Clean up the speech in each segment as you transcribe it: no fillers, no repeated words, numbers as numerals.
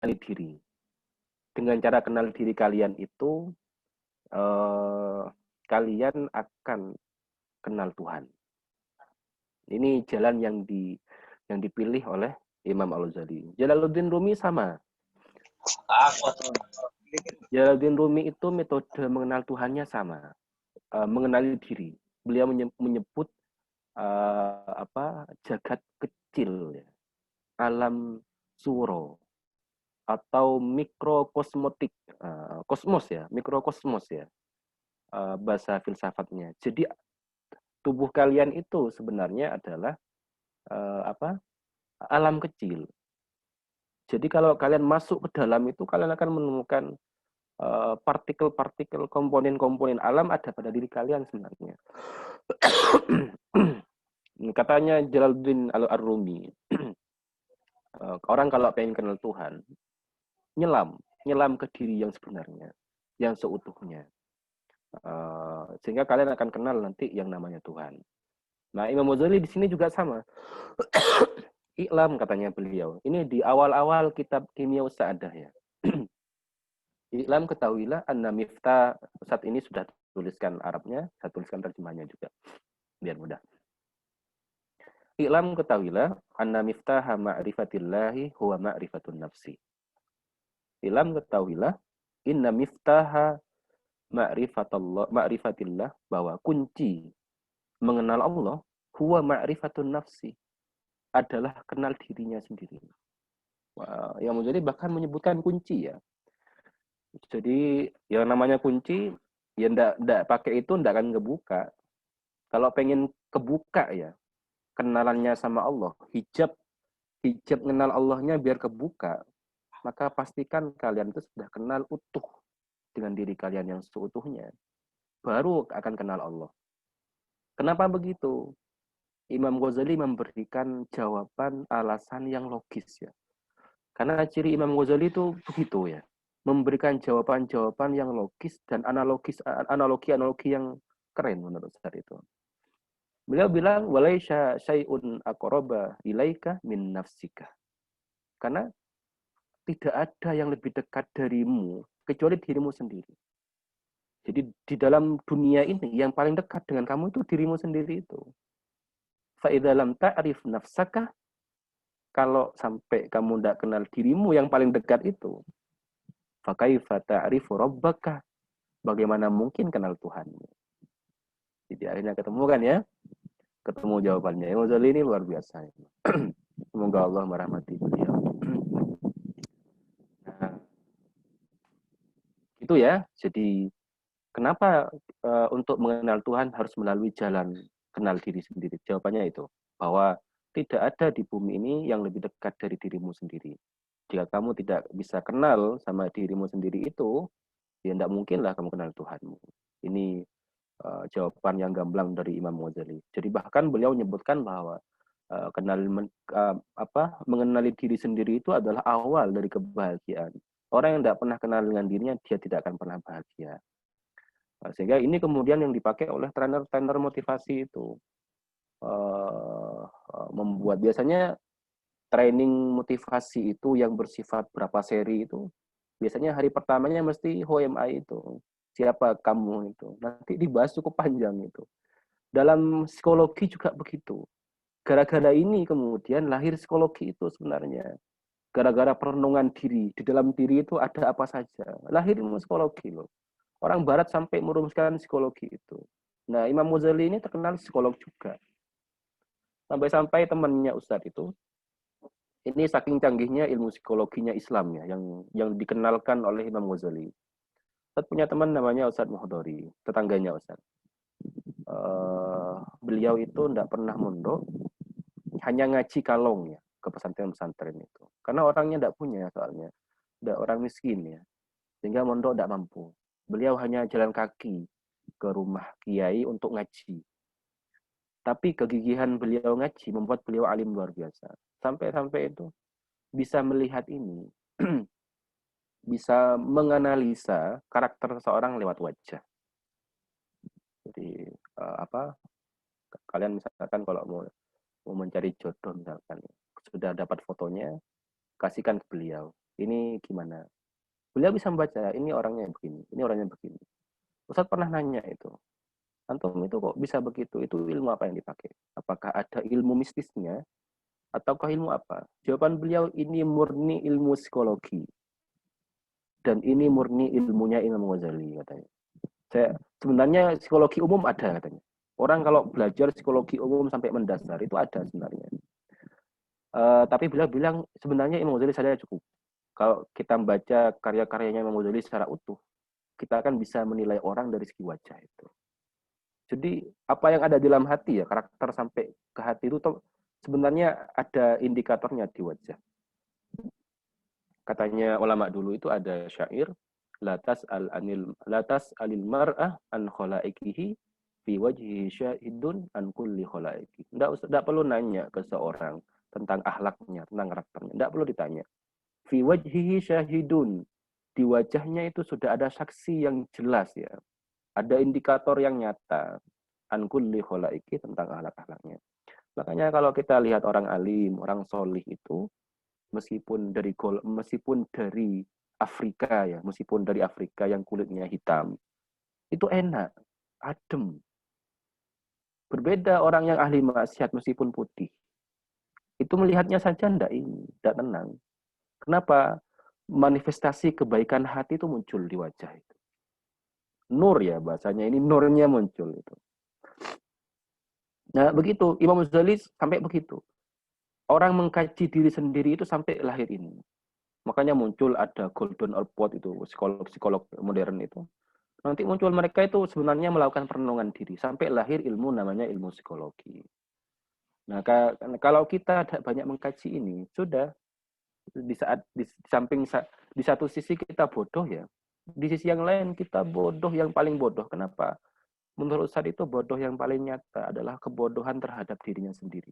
diri. Dengan cara kenal diri kalian itu, eh, kalian akan kenal Tuhan. Ini jalan yang dipilih oleh Imam Al-Ghazali. Jalaluddin Rumi sama. Jalaluddin Rumi itu metode mengenal Tuhannya sama, mengenali diri. Beliau menyebut jagat kecil, ya, alam suro atau mikrokosmotik, kosmos ya, mikrokosmos ya, bahasa filsafatnya. Jadi tubuh kalian itu sebenarnya adalah alam kecil. Jadi kalau kalian masuk ke dalam itu, kalian akan menemukan partikel-partikel, komponen-komponen alam ada pada diri kalian sebenarnya. Katanya Jalaluddin Al-Rumi, orang kalau pengen kenal Tuhan, nyelam ke diri yang sebenarnya, yang seutuhnya. Sehingga kalian akan kenal nanti yang namanya Tuhan. Nah, Imam Ghazali di sini juga sama. Iklam katanya beliau. Ini di awal-awal kitab Kimia Sa'adah ya. Iklam ketahuilah anna miftah, saat ini sudah tuliskan Arabnya, saya tuliskan terjemahnya juga biar mudah. Iklam ketahuilah anna miftaha ma'rifatillahi huwa ma'rifatun nafsi. Iklam ketahuilah inna miftaha ma'rifatillah, bahwa kunci mengenal Allah huwa ma'rifatun nafsi, adalah kenal dirinya sendiri. Wah, yang menjadi bahkan menyebutkan kunci ya. Jadi yang namanya kunci ya ndak pakai itu ndak akan kebuka. Kalau pengen kebuka ya kenalannya sama Allah, hijab kenal Allahnya biar kebuka, maka pastikan kalian itu sudah kenal utuh dengan diri kalian yang seutuhnya. Baru akan kenal Allah. Kenapa begitu? Imam Ghazali memberikan jawaban alasan yang logis ya. Karena ciri Imam Ghazali itu begitu ya. Memberikan jawaban-jawaban yang logis dan analogi-analogi yang keren menurut saya itu. Beliau bilang walaisya syai'un aqraba ilaika min nafsika. Karena tidak ada yang lebih dekat darimu kecuali dirimu sendiri. Jadi di dalam dunia ini yang paling dekat dengan kamu itu dirimu sendiri itu. Fa idza lam ta'rif nafsaka, kalau sampai kamu tidak kenal dirimu yang paling dekat itu, fa kaifa ta'rifu rabbaka, bagaimana mungkin kenal Tuhanmu. Jadi akhirnya ketemu kan ya, ketemu jawabannya. Imam Ghazali ini luar biasa. Semoga Allah merahmati beliau. Nah, itu ya. Jadi kenapa untuk mengenal Tuhan harus melalui jalan kenal diri sendiri? Jawabannya itu, bahwa tidak ada di bumi ini yang lebih dekat dari dirimu sendiri. Jika kamu tidak bisa kenal sama dirimu sendiri itu, ya tidak mungkinlah kamu kenal Tuhanmu. Ini jawaban yang gamblang dari Imam Ghazali. Jadi bahkan beliau menyebutkan bahwa mengenali diri sendiri itu adalah awal dari kebahagiaan. Orang yang tidak pernah kenal dengan dirinya, dia tidak akan pernah bahagia. Sehingga ini kemudian yang dipakai oleh trainer-trainer motivasi itu. Membuat biasanya training motivasi itu yang bersifat berapa seri itu, biasanya hari pertamanya mesti who am I itu. Siapa kamu itu. Nanti dibahas cukup panjang itu. Dalam psikologi juga begitu. Gara-gara ini kemudian lahir psikologi itu sebenarnya. Gara-gara perenungan diri. Di dalam diri itu ada apa saja. Lahir ilmu psikologi loh. Orang barat sampai merumuskan psikologi itu. Nah, Imam Ghazali ini terkenal psikolog juga. Sampai-sampai temannya Ustadz itu, ini saking canggihnya ilmu psikologinya Islam ya, yang dikenalkan oleh Imam Ghazali. Ustadz punya teman namanya Ustadz Muhdori, tetangganya Ustadz. Beliau itu tidak pernah mondok, hanya ngaji kalong ya ke pesantren-pesantren itu. Karena orangnya tidak punya soalnya, tidak orang miskin ya, sehingga mondok tidak mampu. Beliau hanya jalan kaki ke rumah kiai untuk ngaji. Tapi kegigihan beliau ngaji membuat beliau alim luar biasa. Sampai-sampai itu bisa melihat ini, bisa menganalisa karakter seseorang lewat wajah. Jadi kalian misalkan kalau mau mencari jodoh misalkan, sudah dapat fotonya, kasihkan ke beliau. ini gimana. Beliau bisa membaca, ini orangnya begini, ini orangnya begini. Ustadz pernah nanya itu, antum itu kok bisa begitu? Itu ilmu apa yang dipakai? Apakah ada ilmu mistisnya? Ataukah ilmu apa? Jawaban beliau, ini murni ilmu psikologi. Dan ini murni ilmunya Imam Ghazali, katanya. Sebenarnya psikologi umum ada, katanya. Orang kalau belajar psikologi umum sampai mendasar, itu ada sebenarnya. Tapi beliau bilang, sebenarnya Imam Ghazali saja cukup. Kalau kita membaca karya-karyanya Imam Ghazali secara utuh, kita akan bisa menilai orang dari segi wajah itu. Jadi apa yang ada di dalam hati ya, karakter sampai ke hati itu sebenarnya ada indikatornya di wajah. Katanya ulama dulu itu ada syair, latas alil mar'ah an khalaikihi fi wajhi syahidun an kulli khalaiki. Enggak perlu nanya ke seorang tentang akhlaknya, tentang karakternya. Enggak perlu ditanya. Fi wajhihi syahidun. Di wajahnya itu sudah ada saksi yang jelas ya. Ada indikator yang nyata an kulli khalaiki tentang akhlak-akhlaknya. Makanya kalau kita lihat orang alim, orang solih itu meskipun dari Afrika ya, meskipun dari Afrika yang kulitnya hitam, itu enak, adem. Berbeda orang yang ahli maksiat meskipun putih. Itu melihatnya saja tidak tenang. Kenapa? Manifestasi kebaikan hati itu muncul di wajah itu. Nur ya bahasanya, ini nurnya muncul itu. Nah, begitu Imam Ghazali sampai begitu. Orang mengkaji diri sendiri itu sampai lahir ini. Makanya muncul ada Golden Award itu, psikolog modern itu. Nanti muncul mereka itu sebenarnya melakukan perenungan diri. Sampai lahir ilmu namanya ilmu psikologi. Nah, kalau kita banyak mengkaji ini, sudah di satu sisi kita bodoh ya. Di sisi yang lain kita bodoh yang paling bodoh. Kenapa? Menurut saya itu bodoh yang paling nyata adalah kebodohan terhadap dirinya sendiri.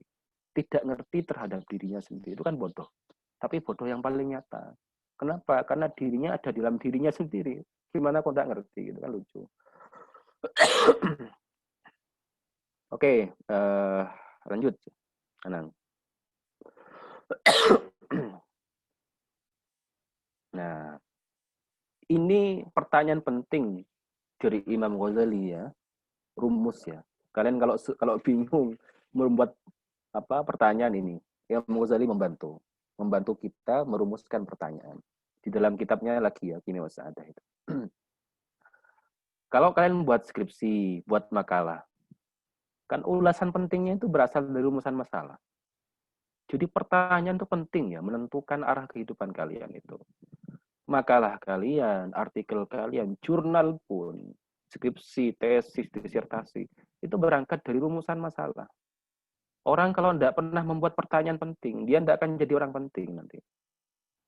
Tidak ngerti terhadap dirinya sendiri. Itu kan bodoh. Tapi bodoh yang paling nyata. Kenapa? Karena dirinya ada di dalam dirinya sendiri. Gimana kok tidak ngerti? Gitu kan lucu. Oke, lanjut. Anang. Nah, ini pertanyaan penting dari Imam Ghazali ya, rumus ya. Kalian kalau bingung membuat pertanyaan ini, Imam Ghazali membantu kita merumuskan pertanyaan. Di dalam kitabnya lagi ya, Kimia Sa'adah itu. Kalau kalian buat skripsi, buat makalah, kan ulasan pentingnya itu berasal dari rumusan masalah. Jadi pertanyaan itu penting ya, menentukan arah kehidupan kalian itu. Makalah kalian, artikel kalian, jurnal pun, skripsi, tesis, disertasi, itu berangkat dari rumusan masalah. Orang kalau tidak pernah membuat pertanyaan penting, dia tidak akan jadi orang penting nanti.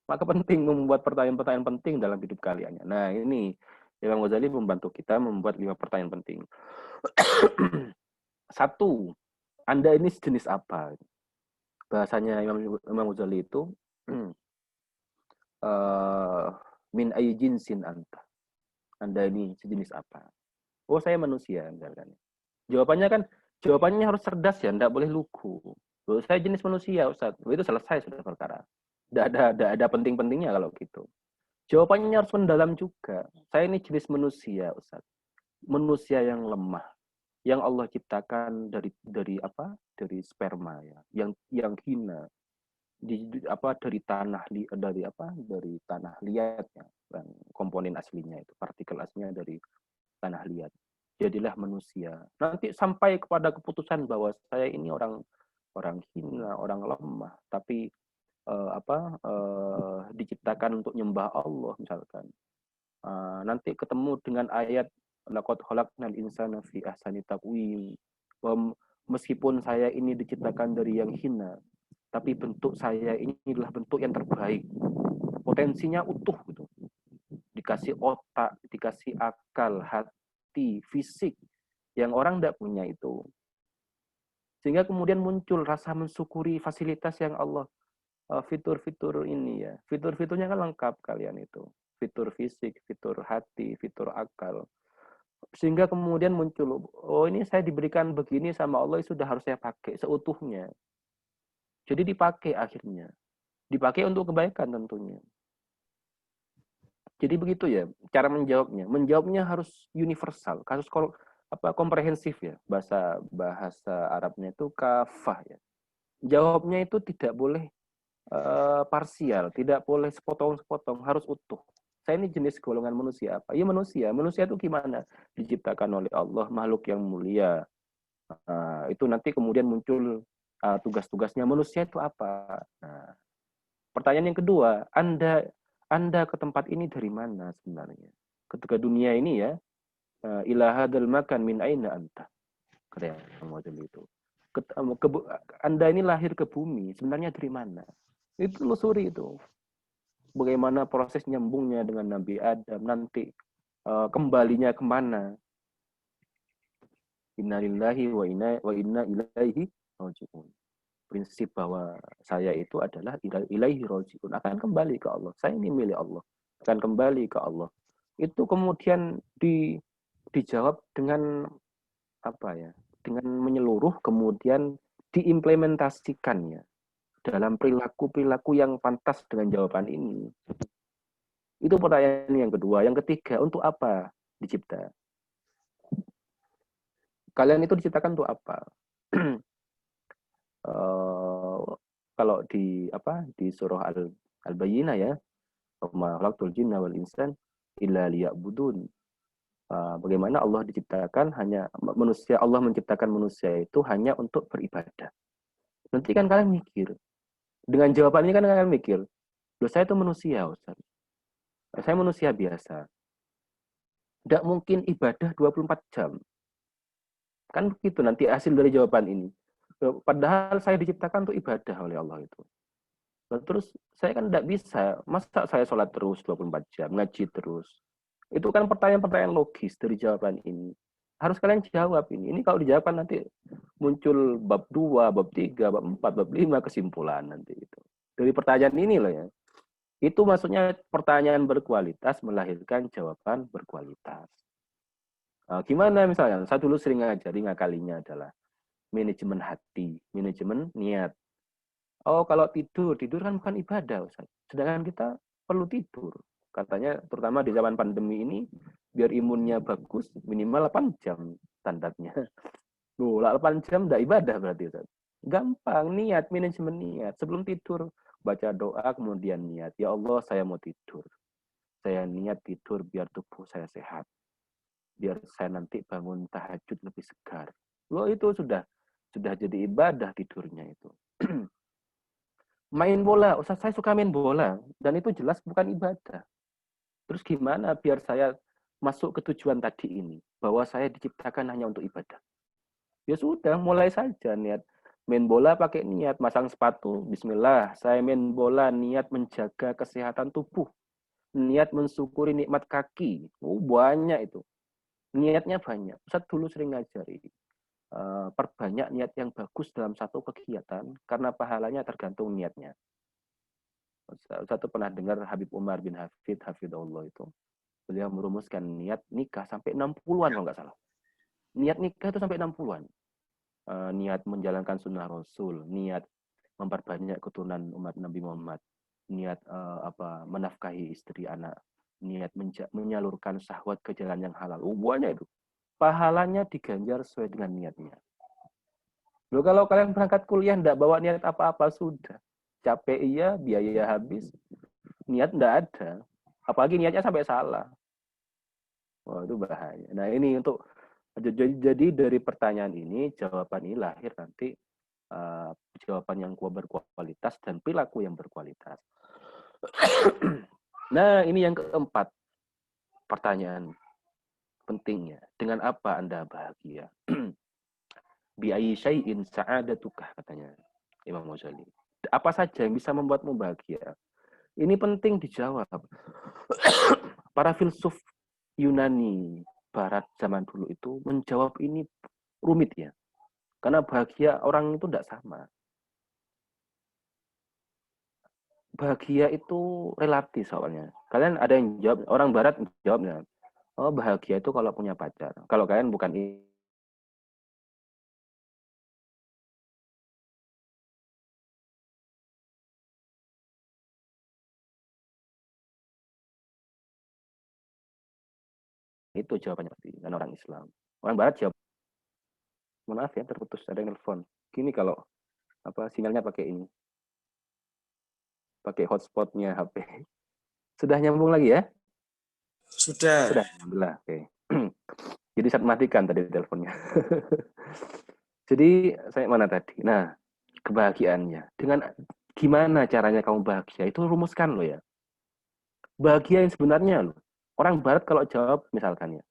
Maka penting membuat pertanyaan-pertanyaan penting dalam hidup kalian. Nah ini, Imam Ghazali membantu kita membuat 5 pertanyaan penting. 1, Anda ini sejenis apa? Bahasanya Imam Ghazali itu, min ayyi jinsin anta. Anda ini sejenis apa? Oh, saya manusia, misalkan. Jawabannya harus cerdas ya, tidak boleh lugu. Oh, saya jenis manusia, Ustaz. Oh, itu selesai sudah perkara. Tidak ada penting-pentingnya kalau gitu. Jawabannya harus mendalam juga. Saya ini jenis manusia, Ustaz. Manusia yang lemah, yang Allah ciptakan dari apa? Dari sperma ya, yang hina. Dari tanah liat ya, komponen aslinya itu, partikel aslinya dari tanah liat. Jadilah manusia. Nanti sampai kepada keputusan bahwa saya ini orang hina, orang lemah, tapi diciptakan untuk nyembah Allah misalkan. Nanti ketemu dengan ayat laqad khalaqnal insana fi ahsani taqwim. Meskipun saya ini diciptakan dari yang hina, tapi bentuk saya ini adalah bentuk yang terbaik. Potensinya utuh gitu. Dikasih otak, dikasih akal, hati, fisik yang orang tidak punya itu. Sehingga kemudian muncul rasa mensyukuri fasilitas yang Allah, fitur-fitur ini ya. Fitur-fiturnya kan lengkap kalian itu. Fitur fisik, fitur hati, fitur akal. Sehingga kemudian muncul, oh ini saya diberikan begini sama Allah, sudah harus saya pakai seutuhnya. Jadi dipakai akhirnya. Dipakai untuk kebaikan tentunya. Jadi begitu ya cara menjawabnya. Menjawabnya harus universal, kasus komprehensif ya. Bahasa bahasa Arabnya itu kafah ya. Jawabnya itu tidak boleh parsial, tidak boleh sepotong-sepotong, harus utuh. Saya ini jenis golongan manusia apa? Ya manusia. Manusia itu gimana? Diciptakan oleh Allah, makhluk yang mulia. Itu nanti kemudian muncul tugas-tugasnya manusia itu apa? Nah, pertanyaan yang kedua, Anda ke tempat ini dari mana sebenarnya? Ketika dunia ini ya, ila hadzal makan min aina anta. Kata yang model itu. Anda ini lahir ke bumi, sebenarnya dari mana? Itu telusuri itu. Bagaimana proses nyambungnya dengan Nabi Adam nanti, kembalinya kemana? Innalillahi wa inna ilaihi raji'un. Prinsip bahwa saya itu adalah ilaihi raji'un, akan kembali ke Allah. Saya ini milik Allah, akan kembali ke Allah. Itu kemudian dijawab dengan apa ya? Dengan menyeluruh, kemudian diimplementasikannya dalam perilaku-perilaku yang pantas dengan jawaban ini. Itu pertanyaan yang kedua. Yang ketiga, untuk apa dicipta? Kalian itu diciptakan untuk apa? Kalau di surah Al-Bayyinah ya, "Wa khalaqtul jinna wal insan illa liya'budun." Bagaimana Allah diciptakan Allah menciptakan manusia itu hanya untuk beribadah. Nanti kan kalian mikir, dengan jawaban ini kan kalian mikir, loh saya itu manusia, Ustaz. Saya manusia biasa. Tidak mungkin ibadah 24 jam. Kan begitu nanti hasil dari jawaban ini. Padahal saya diciptakan untuk ibadah oleh Allah itu. Nah, terus saya kan tidak bisa, masa saya sholat terus 24 jam, ngaji terus. Itu kan pertanyaan-pertanyaan logis dari jawaban ini. Harus kalian jawab ini. Ini kalau dijawab kan nanti muncul bab 2, bab 3, bab 4, bab 5 kesimpulan nanti itu. Dari pertanyaan ini loh ya. Itu maksudnya pertanyaan berkualitas melahirkan jawaban berkualitas. Gimana misalnya? Saya dulu sering ngajari ngakalinya adalah manajemen hati, manajemen niat. Oh, kalau tidur kan bukan ibadah, Ustaz. Sedangkan kita perlu tidur. Katanya terutama di zaman pandemi ini biar imunnya bagus minimal 8 jam standarnya. Loh, 8 jam enggak ibadah berarti, Ustaz. Gampang, niat, manajemen niat. Sebelum tidur baca doa kemudian niat. Ya Allah, saya mau tidur. Saya niat tidur biar tubuh saya sehat. Biar saya nanti bangun tahajud lebih segar. Loh, itu sudah jadi ibadah tidurnya itu. Main bola, Ustaz saya suka main bola dan itu jelas bukan ibadah. Terus gimana biar saya masuk ke tujuan tadi ini, bahwa saya diciptakan hanya untuk ibadah? Ya sudah, mulai saja niat. Main bola pakai niat, masang sepatu, bismillah, saya main bola niat menjaga kesehatan tubuh, niat mensyukuri nikmat kaki. Banyak itu. Niatnya banyak. Ustaz dulu sering ngajari, perbanyak niat yang bagus dalam satu kegiatan karena pahalanya tergantung niatnya. Satu pernah dengar Habib Umar bin Hafidhullah itu. Beliau merumuskan niat nikah sampai 60-an kalau nggak salah. Niat nikah itu sampai 60-an. Niat menjalankan sunnah Rasul, niat memperbanyak keturunan umat Nabi Muhammad, niat menafkahi istri anak, niat menyalurkan syahwat ke jalan yang halal. Banyak itu. Pahalanya diganjar sesuai dengan niatnya. Loh, kalau kalian berangkat kuliah enggak bawa niat apa-apa sudah. Capek iya, biaya habis, niat enggak ada. Apalagi niatnya sampai salah. Wah, itu bahaya. Nah, ini untuk jadi dari pertanyaan ini, jawaban ini lahir nanti jawaban yang berkualitas dan perilaku yang berkualitas. Nah, ini yang keempat. Pertanyaan pentingnya. Dengan apa Anda bahagia? Bi'ayyi syai'in sa'adatukah, katanya Imam Ghazali. Apa saja yang bisa membuatmu bahagia? Ini penting dijawab. Para filsuf Yunani Barat zaman dulu itu menjawab ini rumit ya. Karena bahagia orang itu tidak sama. Bahagia itu relatif soalnya. Kalian ada yang jawab, orang Barat jawabnya, oh bahagia itu kalau punya pacar. Kalau kalian bukan Itu jawabannya pasti, kan orang Islam. Orang Barat jawab, maaf ya terputus, ada yang nelfon. Gini kalau sinyalnya pakai ini, pakai hotspotnya HP. Sudah nyambung lagi ya? Sudah. Alhamdulillah. Oke. Jadi saat matikan tadi teleponnya. Jadi saya mana tadi? Nah, kebahagiaannya. Dengan gimana caranya kamu bahagia? Itu rumuskan lo ya. Bahagia yang sebenarnya lo. Orang Barat kalau jawab misalkan ya,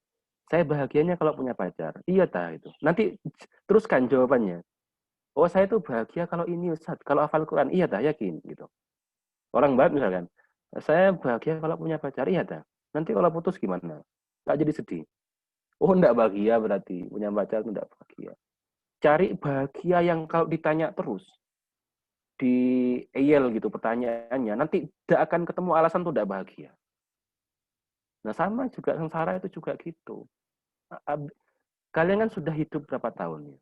saya bahagianya kalau punya pacar. Iya tah itu. Nanti teruskan jawabannya. Oh saya tuh bahagia kalau ini Ustaz, kalau hafal Quran. Iya tah, yakin gitu. Orang Barat misalkan, saya bahagia kalau punya pacar. Iya tah. Nanti kalau putus gimana? Tak jadi sedih. Oh enggak bahagia berarti. Punya pacar itu enggak bahagia. Cari bahagia yang kalau ditanya terus, di eyel gitu pertanyaannya, nanti tidak akan ketemu alasan tuh tidak bahagia. Nah sama juga sengsara itu juga gitu. Kalian kan sudah hidup berapa tahun ya?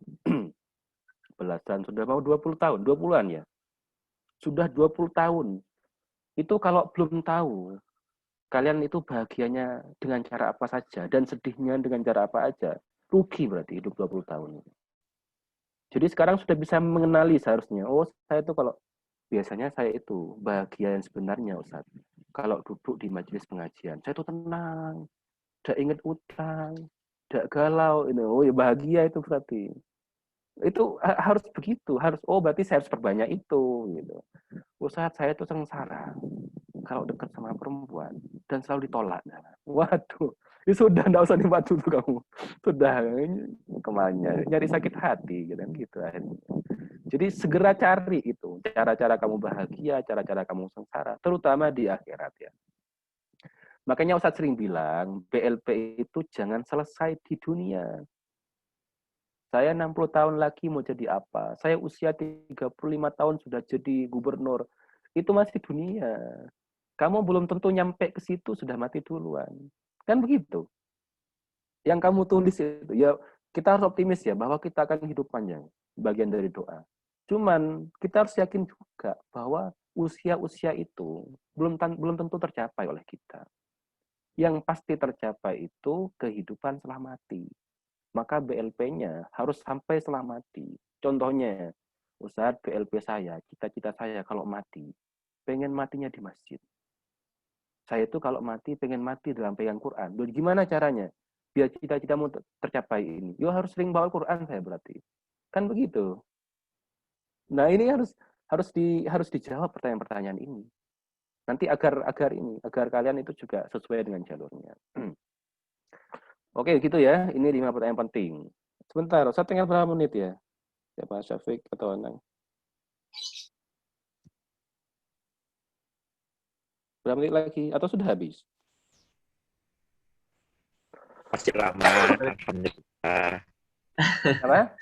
Belasan, sudah mau 20 tahun, 20-an ya? Sudah 20 tahun. Itu kalau belum tahu, kalian itu bahagianya dengan cara apa saja, dan sedihnya dengan cara apa aja, rugi berarti hidup 20 tahun. Jadi sekarang sudah bisa mengenali seharusnya, oh saya itu kalau biasanya saya itu bahagia yang sebenarnya Ustaz. Kalau duduk di majelis pengajian, saya itu tenang, tidak ingat utang, tidak galau, oh ya bahagia itu berarti. Itu harus begitu, harus berarti saya harus perbanyak itu gitu. Ustaz saya itu sengsara kalau dekat sama perempuan dan selalu ditolak. Waduh, ya sudah enggak usah dibantu tuh kamu. Sudah kemana nyari sakit hati gitu akhirnya. Jadi segera cari itu cara-cara kamu bahagia, cara-cara kamu sengsara, terutama di akhirat ya. Makanya Ustaz sering bilang, BLP itu jangan selesai di dunia. Saya 60 tahun lagi mau jadi apa? Saya usia 35 tahun sudah jadi gubernur. Itu masih dunia. Kamu belum tentu nyampe ke situ sudah mati duluan. Kan begitu. Yang kamu tulis itu, ya kita harus optimis ya bahwa kita akan hidup panjang. Bagian dari doa. Cuman kita harus yakin juga bahwa usia-usia itu belum tentu tercapai oleh kita. Yang pasti tercapai itu kehidupan setelah mati. Maka BLP-nya harus sampai setelah mati. Contohnya, Ustaz BLP saya, cita-cita saya kalau mati, pengen matinya di masjid. Saya itu kalau mati, pengen mati dalam pegang Quran. Loh, gimana caranya? Biar cita-citamu tercapai ini. Yo harus sering bawa Quran saya berarti. Kan begitu. Nah ini harus dijawab pertanyaan-pertanyaan ini. Nanti agar kalian itu juga sesuai dengan jalurnya. Oke gitu ya. Ini 5 pertanyaan penting. Sebentar, saya tinggal berapa menit ya? Siapa Syafiq atau Anang? Berapa menit lagi? Atau sudah habis? Masih lama, alhamdulillah. Apa?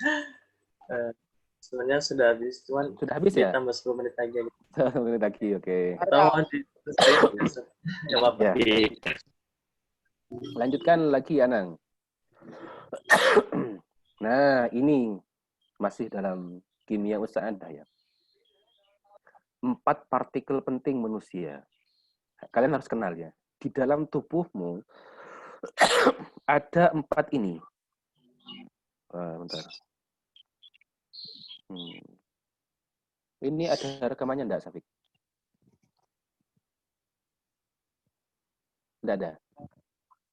Sebenarnya sudah habis, cuman sudah habis ya? Ditambah 10 menit lagi. 10 menit lagi, oke. Atau mau ya apa-apa. Lanjutkan lagi, Anang. Nah, ini masih dalam kimia usaha Anda ya. 4 partikel penting manusia. Kalian harus kenal ya. Di dalam tubuhmu ada 4 ini. Bentar. Ini ada rekamannya enggak, Safik? Enggak ada.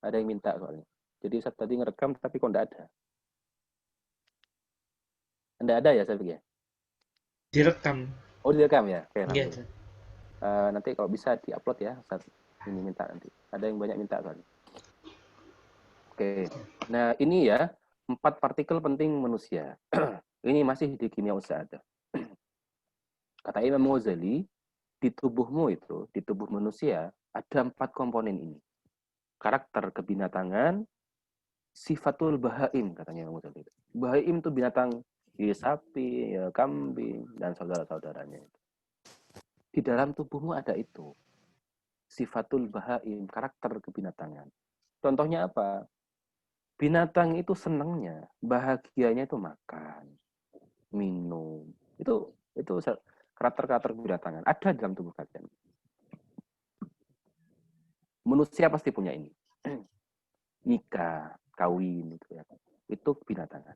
Ada yang minta soalnya. Jadi saya tadi ngerekam tapi kok enggak ada. Enggak ada ya, Safik ya? Direkam. Oh, direkam ya? Oke, Iya. nanti kalau bisa diupload ya, saat ini minta nanti. Ada yang banyak minta soalnya. Oke. Nah, ini ya 4 partikel penting manusia. Ini masih di kimia usaha. Kata Imam Ghazali, di tubuhmu itu, di tubuh manusia, ada 4 komponen ini. Karakter kebinatangan, sifatul bahaim, katanya Imam Ghazali. Bahaim itu binatang, ya, sapi, ya, kambing, dan saudara-saudaranya. Di dalam tubuhmu ada itu. Sifatul bahaim, karakter kebinatangan. Contohnya apa? Binatang itu senangnya, bahagianya itu makan, minum. Itu karakter-karakter kebinatangan ada dalam tubuh kalian. Manusia pasti punya ini. nikah, kawin gitu ya. Itu kebinatangan.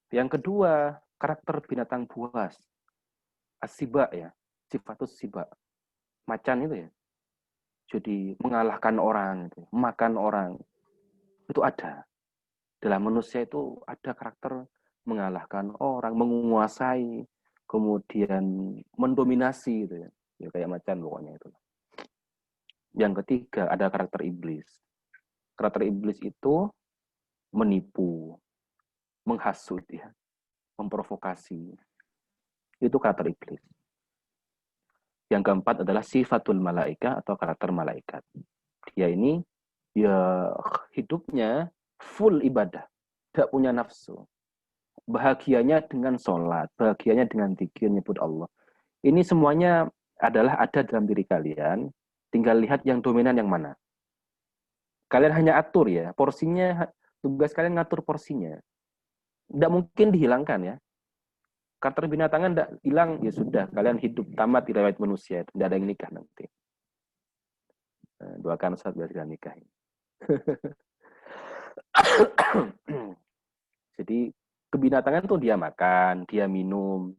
Yang kedua, karakter binatang buas. Asiba ya, sifatus siba. Macan itu ya. Jadi mengalahkan orang, gitu. Makan orang. Itu ada. Dalam manusia itu ada karakter mengalahkan orang, menguasai, kemudian mendominasi gitu ya. Ya kayak macan pokoknya itu. Yang ketiga ada karakter iblis. Karakter iblis itu menipu, menghasut ya, memprovokasi. Itu karakter iblis. Yang keempat adalah sifatul malaika atau karakter malaikat. Dia ini ya hidupnya full ibadah, tidak punya nafsu. Bahagianya dengan sholat, bahagianya dengan zikir, nyebut Allah. Ini semuanya adalah ada dalam diri kalian. Tinggal lihat yang dominan yang mana. Kalian hanya atur ya, porsinya, tugas kalian ngatur porsinya. Tidak mungkin dihilangkan ya. Karakter binatangan tidak hilang, ya sudah. Kalian hidup tamat di riwayat manusia. Tidak ada yang nikah nanti. Doakan saat biar nikah. Jadi kebinatangan tuh dia makan, dia minum,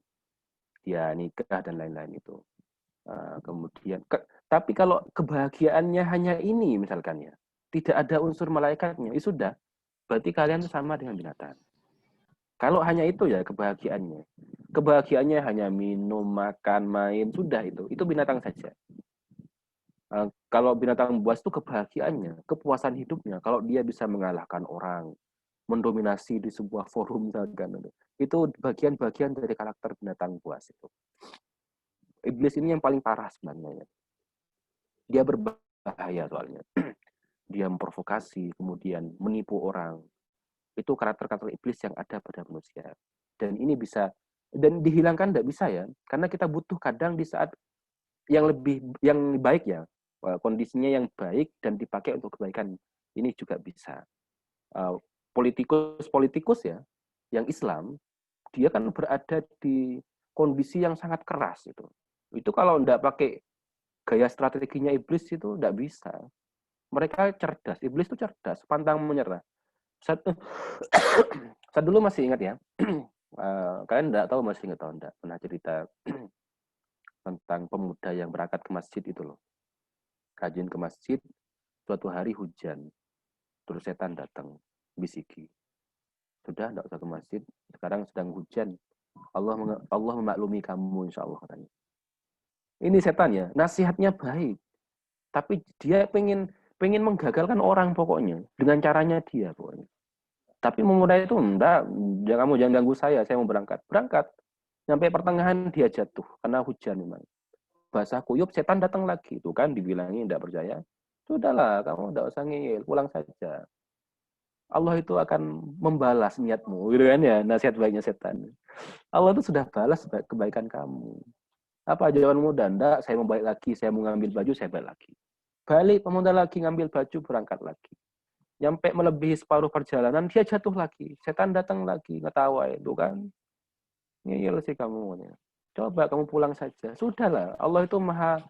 dia nikah dan lain-lain itu. Kemudian, tapi kalau kebahagiaannya hanya ini misalkan ya, tidak ada unsur malaikatnya, ya sudah. Berarti kalian sama dengan binatang. Kalau hanya itu ya kebahagiaannya. Kebahagiaannya hanya minum, makan, main, sudah itu binatang saja. Kalau binatang buas itu kebahagiaannya, kepuasan hidupnya. Kalau dia bisa mengalahkan orang, mendominasi di sebuah forum misalkan, itu bagian-bagian dari karakter binatang buas itu. Iblis ini yang paling parah sebenarnya. Dia berbahaya soalnya. Dia memprovokasi, kemudian menipu orang. Itu karakter-karakter iblis yang ada pada manusia. Dan ini bisa, dan dihilangkan tidak bisa ya, karena kita butuh kadang di saat yang baik ya, kondisinya yang baik dan dipakai untuk kebaikan. Ini juga bisa. Politikus ya, yang Islam, dia kan berada di kondisi yang sangat keras itu. Itu kalau tidak pakai gaya strateginya iblis itu tidak bisa. Mereka cerdas, iblis itu cerdas, pantang menyerah. Saya dulu masih ingat ya, kalian tidak tahu masih ingat atau tidak pernah cerita tentang pemuda yang berangkat ke masjid itu loh. Rajin ke masjid, suatu hari hujan, terus setan datang, bisiki. Sudah, tidak usah ke masjid, sekarang sedang hujan. Allah memaklumi kamu, insya Allah katanya. Ini setan ya, nasihatnya baik, tapi dia pengen menggagalkan orang pokoknya dengan caranya dia pokoknya. Tapi pemuda itu enggak, kamu jangan ganggu saya mau berangkat. Sampai pertengahan dia jatuh karena hujan memang. Basah kuyup, setan datang lagi, itu kan dibilangin enggak percaya. Sudahlah, kamu enggak usah ngeyel, pulang saja. Allah itu akan membalas niatmu, gitu kan ya, nasihat baiknya setan. Allah itu sudah balas kebaikan kamu. Apa jawaban mudah? Enggak, saya mau balik lagi, saya mau ngambil baju, saya balik lagi. Balik, pemuda lagi ngambil baju, berangkat lagi. Nyampe melebihi separuh perjalanan, dia jatuh lagi. Setan datang lagi, ngetawa itu kan. Ngeyel sih kamu. Coba kamu pulang saja. Sudahlah, Allah itu maha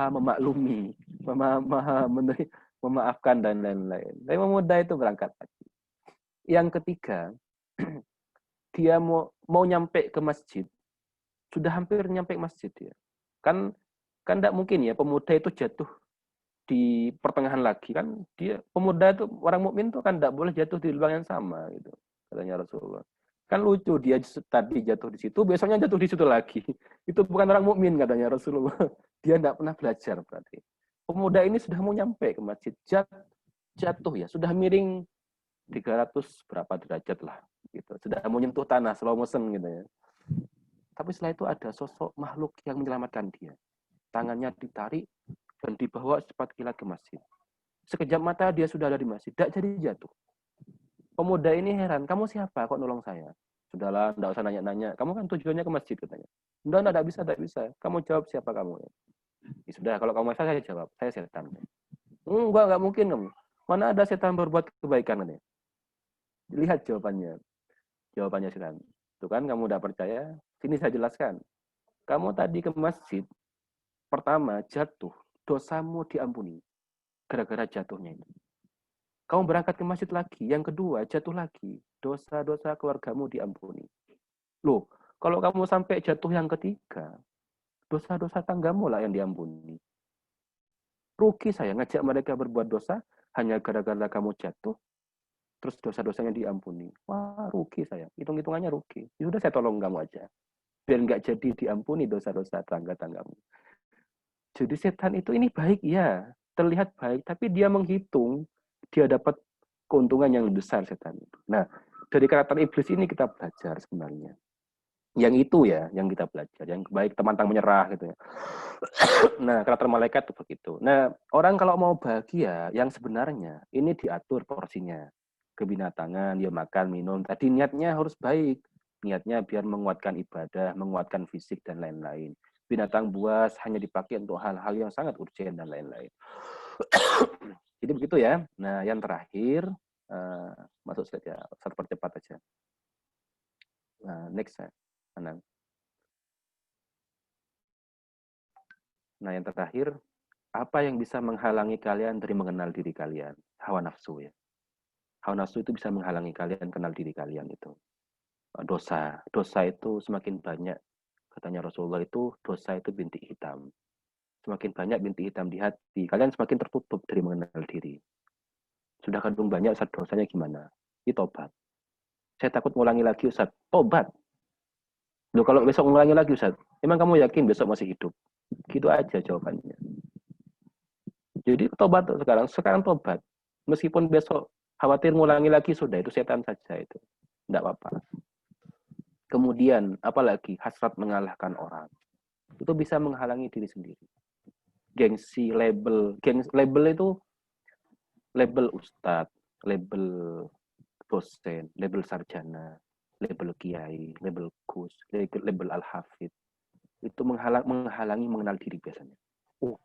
memaklumi, maha memaafkan dan lain-lain. Tapi pemuda itu berangkat lagi. Yang ketiga, dia mau nyampe ke masjid. Sudah hampir nyampe masjid ya. Kan tidak mungkin ya pemuda itu jatuh di pertengahan lagi kan, dia pemuda itu orang mukmin itu kan tidak boleh jatuh di lubang yang sama gitu, katanya Rasulullah. Kan lucu, dia tadi jatuh di situ, besoknya jatuh di situ lagi. Itu bukan orang mukmin katanya Rasulullah. Dia tidak pernah belajar berarti. Pemuda ini sudah mau nyampe ke masjid, jatuh ya, sudah miring 300 berapa derajat lah gitu. Sudah mau nyentuh tanah slow motion gitu ya. Tapi setelah itu ada sosok makhluk yang menyelamatkan dia. Tangannya ditarik dan dibawa cepat kilat ke masjid. Sekejap mata dia sudah ada di masjid, tidak jadi jatuh. Pemuda ini heran, kamu siapa kok nolong saya? Sudahlah, tidak usah nanya-nanya. Kamu kan tujuannya ke masjid katanya. Tidak bisa. Kamu jawab siapa kamu? Ya sudah, kalau kamu saya jawab, saya setan. Enggak mungkin kamu. Mana ada setan berbuat kebaikan katanya. Lihat jawabannya. Jawabannya setan. Itu kan kamu udah percaya? Sini saya jelaskan. Kamu tadi ke masjid, pertama jatuh, dosamu diampuni gara-gara jatuhnya itu. Kamu berangkat ke masjid lagi. Yang kedua, jatuh lagi. Dosa-dosa keluargamu diampuni. Loh, kalau kamu sampai jatuh yang ketiga, dosa-dosa tanggamu lah yang diampuni. Rugi saya ngajak mereka berbuat dosa, hanya gara-gara kamu jatuh, terus dosa-dosanya diampuni. Wah, rugi saya. Hitung-hitungannya rugi. Ya sudah saya tolong kamu aja. Biar nggak jadi diampuni dosa-dosa tangga-tanggamu. Jadi setan itu ini baik, ya. Terlihat baik, tapi dia menghitung, dia dapat keuntungan yang lebih besar setan itu. Nah, dari karakter iblis ini kita belajar sebenarnya. Yang itu ya, yang kita belajar. Yang baik temantang menyerah gitu ya. Nah, karakter malaikat itu begitu. Nah, orang kalau mau bahagia, yang sebenarnya ini diatur porsinya. Kebinatangan, dia makan, minum. Tadi niatnya harus baik. Niatnya biar menguatkan ibadah, menguatkan fisik, dan lain-lain. Binatang buas hanya dipakai untuk hal-hal yang sangat urgent dan lain-lain. Jadi begitu ya. Nah, yang terakhir, masuk saja, saya percepat aja. Next ya, Anang. Nah, yang terakhir, apa yang bisa menghalangi kalian dari mengenal diri kalian? Hawa nafsu ya. Hawa nafsu itu bisa menghalangi kalian kenal diri kalian itu. Dosa. Dosa itu semakin banyak. Katanya Rasulullah itu, dosa itu bintik hitam. Semakin banyak bintik hitam di hati, kalian semakin tertutup dari mengenal diri. Sudah kandung banyak, Ustaz, dosanya gimana? Itu tobat. Saya takut ngulangi lagi, Ustaz. Tobat. Loh, kalau besok ngulangi lagi, Ustaz, emang kamu yakin besok masih hidup? Gitu aja jawabannya. Jadi tobat sekarang. Sekarang tobat. Meskipun besok khawatir ngulangi lagi, sudah, itu setan saja itu. Tidak apa-apa. Kemudian, apalagi hasrat mengalahkan orang. Itu bisa menghalangi diri sendiri. Gengsi, label. Label itu label ustadz, label dosen, label sarjana, label kiai, label gus, label al-hafid. Itu menghalangi mengenal diri biasanya. Oh,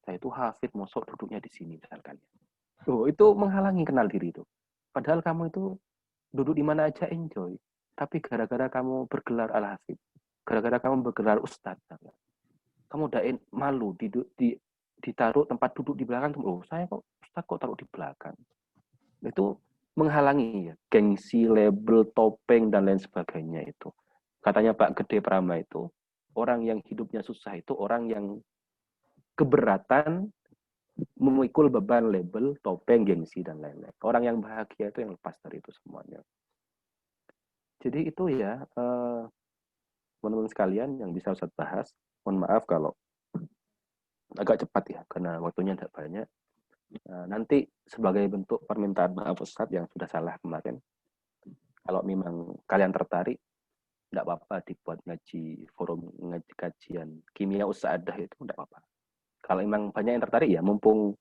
saya itu hafid, mosok duduknya di sini misalkan. Oh, itu menghalangi kenal diri itu. Padahal kamu itu duduk di mana aja enjoy. Tapi gara-gara kamu bergelar al-hafid, gara-gara kamu bergelar ustadz, kamu udah malu ditaruh tempat duduk di belakang. Oh, saya kok ustadz kok taruh di belakang. Itu menghalangi ya, gengsi, label, topeng, dan lain sebagainya itu. Katanya Pak Gede Prama itu, orang yang hidupnya susah itu orang yang keberatan memikul beban label, topeng, gengsi, dan lain-lain. Orang yang bahagia itu yang lepas dari itu semuanya. Jadi itu ya, teman-teman sekalian yang bisa Ustadz bahas. Mohon maaf kalau agak cepat ya, karena waktunya tidak banyak. Nanti sebagai bentuk permintaan maaf Ustadz yang sudah salah kemarin, kalau memang kalian tertarik, tidak apa-apa dibuat ngaji, forum ngaji kajian kimia usahadah itu tidak apa-apa. Kalau memang banyak yang tertarik ya, mumpung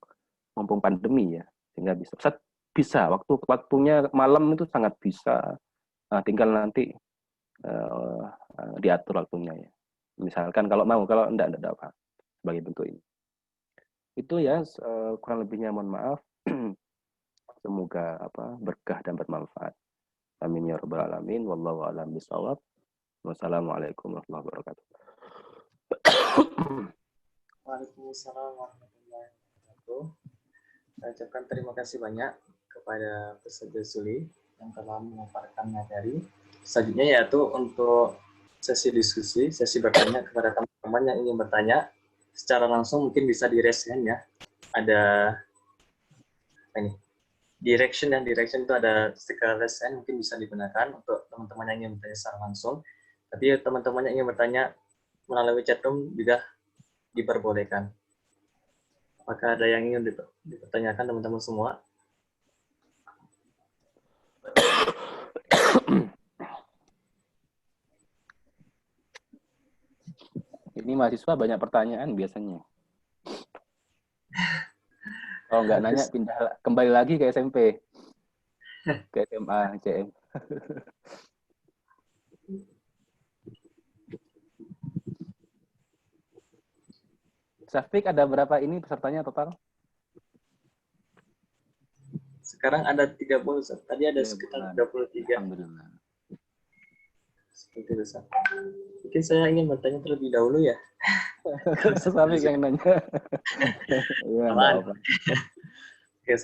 pandemi ya, sehingga bisa. Ustadz bisa, waktunya malam itu sangat bisa. Tinggal nanti diatur waktunya ya. Misalkan kalau mau, kalau enggak apa sebagai bentuk ini. Itu ya, kurang lebihnya mohon maaf. Semoga berkah dan bermanfaat. Amin ya rabbal alamin. Wallahu a'lam bishawab. Wassalamualaikum warahmatullahi wabarakatuh. Waalaikumsalam warahmatullahi wabarakatuh. Saya ucapkan terima kasih banyak kepada Ustaz Jazuli yang telah memaparkan materi. Selanjutnya yaitu untuk sesi diskusi, sesi bertanya kepada teman-teman yang ingin bertanya secara langsung, mungkin bisa di-raise hand ya. Ada ini, direction itu ada stiker raise hand, mungkin bisa digunakan untuk teman-teman yang ingin bertanya secara langsung. Tapi teman-teman yang ingin bertanya melalui chat room juga diperbolehkan. Apakah ada yang ingin dipertanyakan teman-teman semua? Ini mahasiswa banyak pertanyaan biasanya. Kalau nggak nanya, pindah kembali lagi ke SMP, ke SMA, CM. Syafiq, ada berapa ini pesertanya total? Sekarang ada 30, tadi ada sekitar 33. Alhamdulillah. Seperti itu, mungkin saya ingin bertanya terlebih dahulu ya. Syafiq yang nanya. Ya, Oke,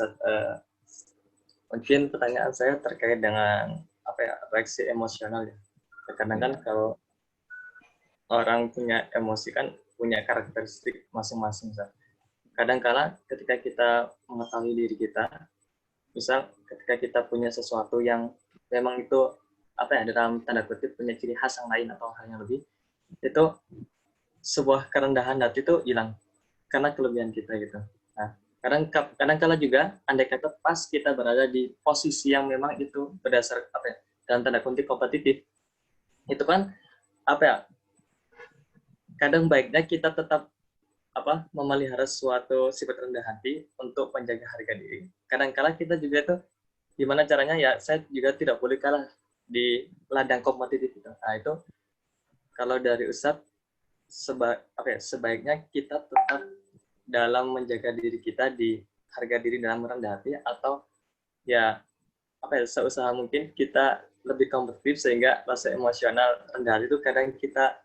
Mungkin pertanyaan saya terkait dengan apa ya, reaksi emosional ya. Kadang kan Ya. kalau orang punya emosi kan punya karakteristik masing-masing. Zat. Kadang-kala ketika kita mengetahui diri kita, misal ketika kita punya sesuatu yang memang itu apa ya, dalam tanda kutip punya ciri khas yang lain atau hal yang lebih, itu sebuah kerendahan hati itu hilang karena kelebihan kita gitu. Nah, kadang-kala juga andai kata pas kita berada di posisi yang memang itu berdasar apa ya, dalam tanda kutip kompetitif, itu kan apa ya, kadang baiknya kita tetap apa memelihara suatu sifat rendah hati untuk menjaga harga diri. Kadang-kala kita juga itu gimana caranya ya, saya juga tidak boleh kalah di ladang kompetitif itu. Nah itu kalau dari Ustadz sebaiknya kita tetap dalam menjaga diri kita di harga diri dalam merendah hati, atau ya apa ya, seusaha mungkin kita lebih kompetitif sehingga rasa emosional rendah hati itu kadang kita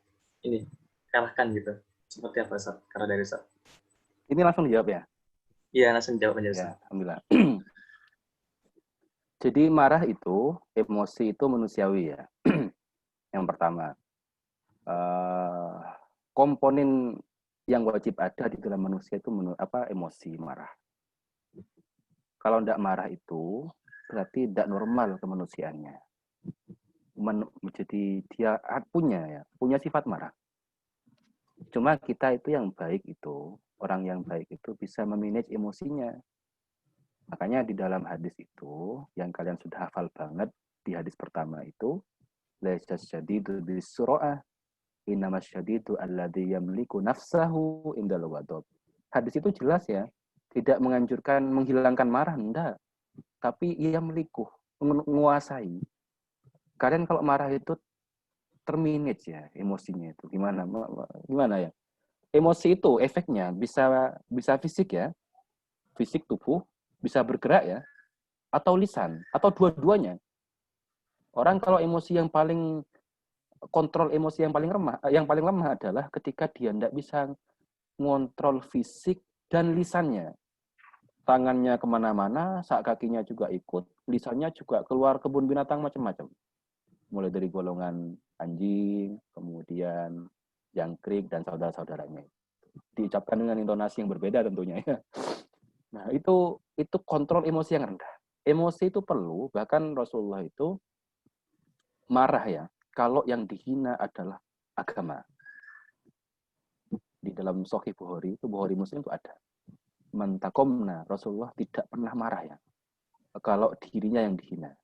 ini kalahkan gitu. Seperti apa Ustaz? Karena dari Ustaz. Ini langsung dijawab ya? Iya, langsung jawab aja Ustaz. Ya, alhamdulillah. Jadi marah itu, emosi itu manusiawi ya. Yang pertama, komponen yang wajib ada di dalam manusia itu emosi marah. Kalau tidak marah itu berarti tidak normal kemanusiaannya. Jadi dia punya sifat marah. Cuma kita itu yang baik itu, orang yang baik itu bisa memanage emosinya. Makanya di dalam hadis itu yang kalian sudah hafal banget, di hadis pertama itu laisa syadidu bisura'ah innamas syadidu alladzi yamliku nafsahu indal ghadab. Hadis itu jelas ya, tidak menganjurkan menghilangkan marah, enggak. Tapi ia meliku, menguasai. Kalian kalau marah itu termanage ya emosinya itu. Gimana ya? Emosi itu efeknya bisa fisik ya, fisik tubuh, bisa bergerak ya, atau lisan, atau dua-duanya. Orang kalau emosi yang paling kontrol emosi yang paling lemah adalah ketika dia tidak bisa ngontrol fisik dan lisannya. Tangannya kemana-mana, sak kakinya juga ikut, lisannya juga keluar kebun binatang macam-macam. Mulai dari golongan anjing, kemudian jangkrik, dan saudara-saudaranya. Diucapkan dengan intonasi yang berbeda tentunya ya. Nah, itu kontrol emosi yang rendah. Emosi itu perlu, bahkan Rasulullah itu marah ya, kalau yang dihina adalah agama. Di dalam Sahih Bukhari, itu Bukhari Muslim itu ada. Mentakomna, Rasulullah tidak pernah marah ya, kalau dirinya yang dihina.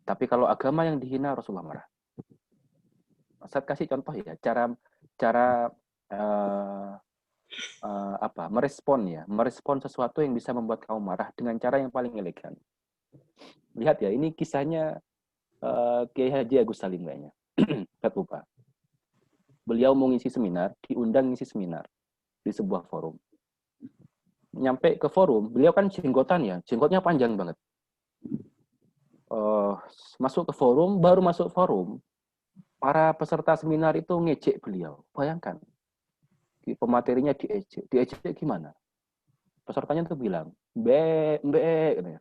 Tapi kalau agama yang dihina, Rasulullah marah. Saya kasih contoh ya, cara merespon sesuatu yang bisa membuat kamu marah dengan cara yang paling elegan. Lihat ya, ini kisahnya Kiai Haji Agus Salim kayaknya. Saya lupa. Beliau mau ngisi seminar, diundang ngisi seminar di sebuah forum. Nyampe ke forum, beliau kan jenggotnya panjang banget. Masuk ke forum, baru masuk forum, para peserta seminar itu ngejek beliau. Bayangkan, pematerinya diejek gimana? Pesertanya tuh bilang, mbek, gitu ya.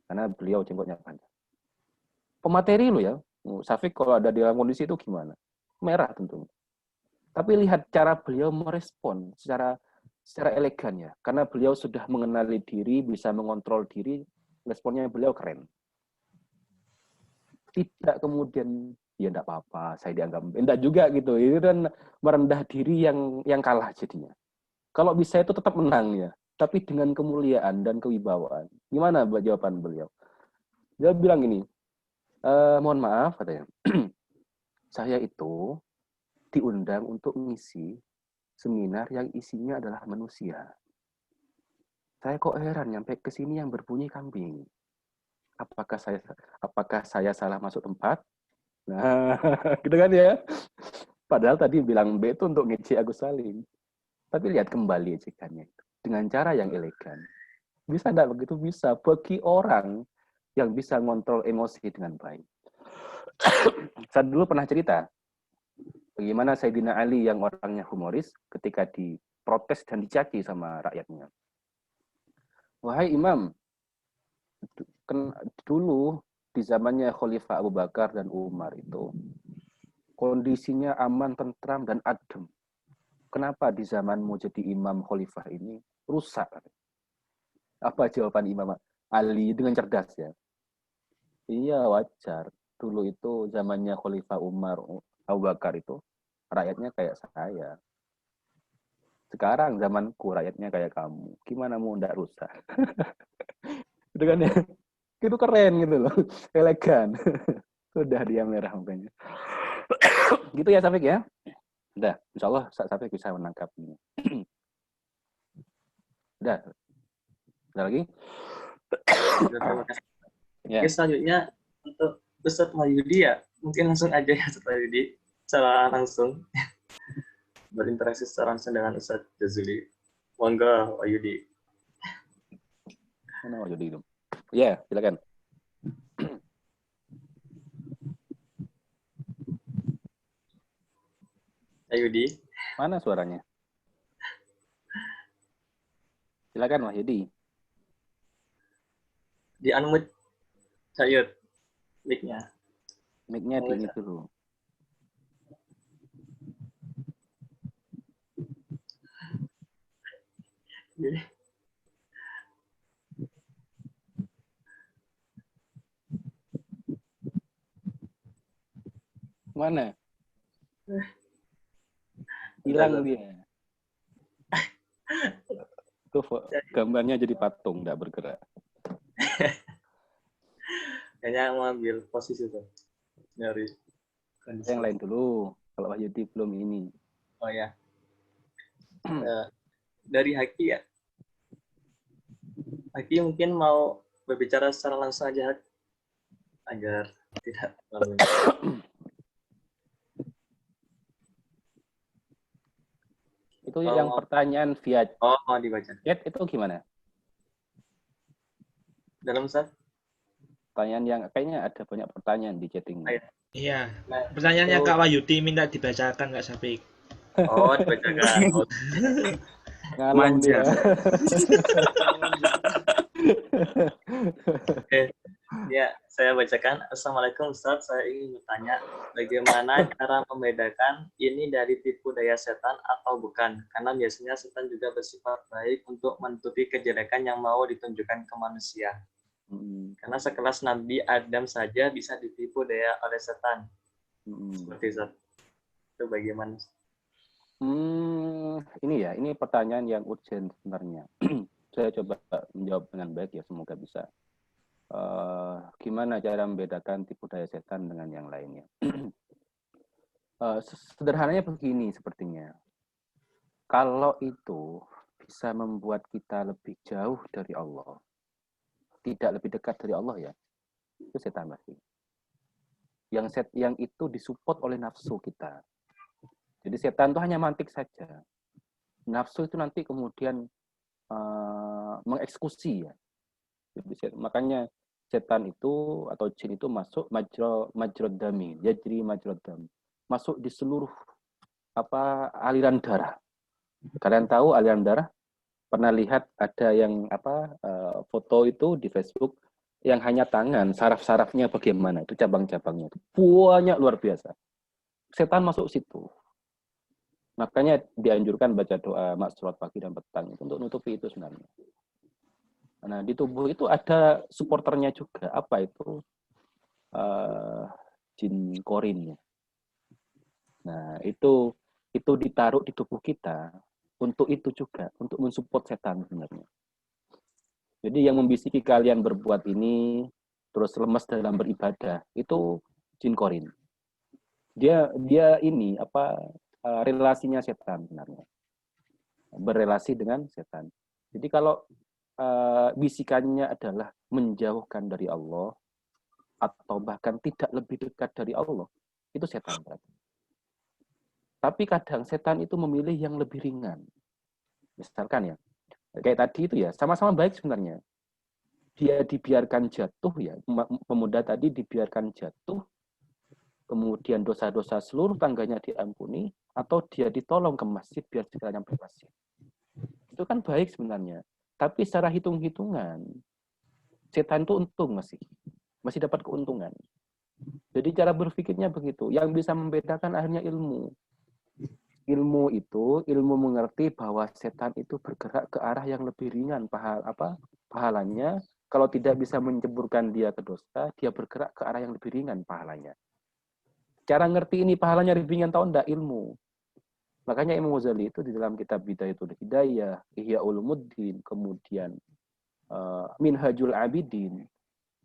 Karena beliau jenggotnya panjang. Pemateri lo ya, Syafiq kalau ada di dalam kondisi itu gimana? Merah tentunya. Tapi lihat cara beliau merespon secara elegan ya. Karena beliau sudah mengenali diri, bisa mengontrol diri, responnya beliau keren. Tidak kemudian, ya enggak apa-apa, saya dianggap. Enggak juga gitu. Itu kan merendah diri yang kalah jadinya. Kalau bisa itu tetap menang ya. Tapi dengan kemuliaan dan kewibawaan. Gimana jawaban beliau? Dia bilang gini, mohon maaf katanya. Saya itu diundang untuk mengisi seminar yang isinya adalah manusia. Saya kok heran nyampe ke sini yang berbunyi kambing. Apakah saya salah masuk tempat? Nah, gitu kan ya. Padahal tadi bilang B itu untuk ngejek Agus Salim. Tapi lihat kembali ejekannya dengan cara yang elegan. Bisa enggak begitu? Bisa. Bagi orang yang bisa ngontrol emosi dengan baik. Saya dulu pernah cerita bagaimana Sayyidina Ali yang orangnya humoris ketika diprotes dan dicaci sama rakyatnya. Wahai imam, dulu di zamannya Khalifah Abu Bakar dan Umar itu kondisinya aman, tentram, dan adem. Kenapa di zamanmu jadi imam Khalifah ini rusak? Apa jawaban Imam Ali dengan cerdas ya? Iya, wajar. Dulu itu zamannya Khalifah Umar, Abu Bakar itu rakyatnya kayak saya. Sekarang zamanku rakyatnya kayak kamu. Gimana mau ndak rusak? Itu kan ya, itu keren gitu loh, elegan. Sudah dia merah mukanya. Gitu ya Safik ya. Udah, insya Allah Safik bisa menangkap ini. Udah lagi? Terima kasih. Ya. Oke, selanjutnya untuk Ustadz Wahyudi ya, mungkin langsung aja ya Ustadz Wahyudi secara langsung berinteraksi secara langsung dengan Ustadz Jazuli. Monggo Wahyudi. Mana Wahyudi itu? Ya, silakan. Wahyudi. Mana suaranya? Silakan Wahyudi. Di unmute Sayud mic-nya. Mic-nya di ini dulu. Mana? Hilang dia. Tuh gambarnya jadi patung, nggak bergerak. Kayaknya mau ambil posisi tuh dari kondisi. Yang lain dulu. Kalau Wahyudi belum ini. Oh ya. Dari Haki ya. Haki mungkin mau berbicara secara langsung aja Haki, agar tidak terlalu. Itu yang pertanyaan via mau dibaca. chat itu gimana? Dalam Ustaz? Pertanyaan yang kayaknya ada banyak pertanyaan di chatting. Iya. Pertanyaannya Kak Wahyudi minta dibacakan Kak Safik. Oh, dibacakan. Ngalong dia. Ya, saya bacakan. Assalamualaikum Ustaz, saya ingin bertanya bagaimana cara membedakan ini dari tipu daya setan atau bukan? Karena biasanya setan juga bersifat baik untuk menutupi kejelekan yang mau ditunjukkan ke manusia. Karena sekelas Nabi Adam saja bisa ditipu daya oleh setan. Seperti Ustaz. Itu bagaimana? Ini pertanyaan yang urgent sebenarnya. Saya coba menjawab dengan baik ya, semoga bisa. Gimana cara membedakan tipu daya setan dengan yang lainnya? Sederhananya begini sepertinya. Kalau itu bisa membuat kita lebih jauh dari Allah, tidak lebih dekat dari Allah ya, itu setan pasti. Yang itu disupport oleh nafsu kita. Jadi setan itu hanya mantik saja. Nafsu itu nanti kemudian mengeksekusi ya. Jadi, makanya setan itu atau jin itu masuk majrad dami, yajri majrad dam. Masuk di seluruh aliran darah. Kalian tahu aliran darah? Pernah lihat ada yang foto itu di Facebook yang hanya tangan, saraf-sarafnya bagaimana? Itu cabang-cabangnya. Banyak luar biasa. Setan masuk situ. Makanya dianjurkan baca doa maksudrat pagi dan petang itu untuk nutupi itu sebenarnya. Nah, di tubuh itu ada supporternya juga. Apa itu? Jin korin. Nah, itu ditaruh di tubuh kita untuk itu juga, untuk mensupport setan sebenarnya. Jadi yang membisiki kalian berbuat ini, terus lemas dalam beribadah, itu jin korin. Dia ini relasinya setan sebenarnya. Berelasi dengan setan. Jadi kalau bisikannya adalah menjauhkan dari Allah atau bahkan tidak lebih dekat dari Allah, itu setan berarti. Tapi kadang setan itu memilih yang lebih ringan. Misalkan ya, kayak tadi itu ya, sama-sama baik sebenarnya. Dia dibiarkan jatuh ya, pemuda tadi dibiarkan jatuh, kemudian dosa-dosa seluruh tangganya diampuni, atau dia ditolong ke masjid biar segera nyampe masjid. Itu kan baik sebenarnya. Tapi secara hitung-hitungan, Setan itu untung masih dapat keuntungan. Jadi cara berpikirnya begitu. Yang bisa membedakan akhirnya ilmu. Ilmu itu, ilmu mengerti bahwa setan itu bergerak ke arah yang lebih ringan pahalanya. Kalau tidak bisa menjeburkan dia ke dosa, dia bergerak ke arah yang lebih ringan pahalanya. Cara ngerti ini pahalanya lebih ringan atau enggak, ilmu. Makanya Imam Ghazali itu di dalam kitab Bidayatul Hidayah, Ihya Ulumuddin, kemudian Minhajul Abidin,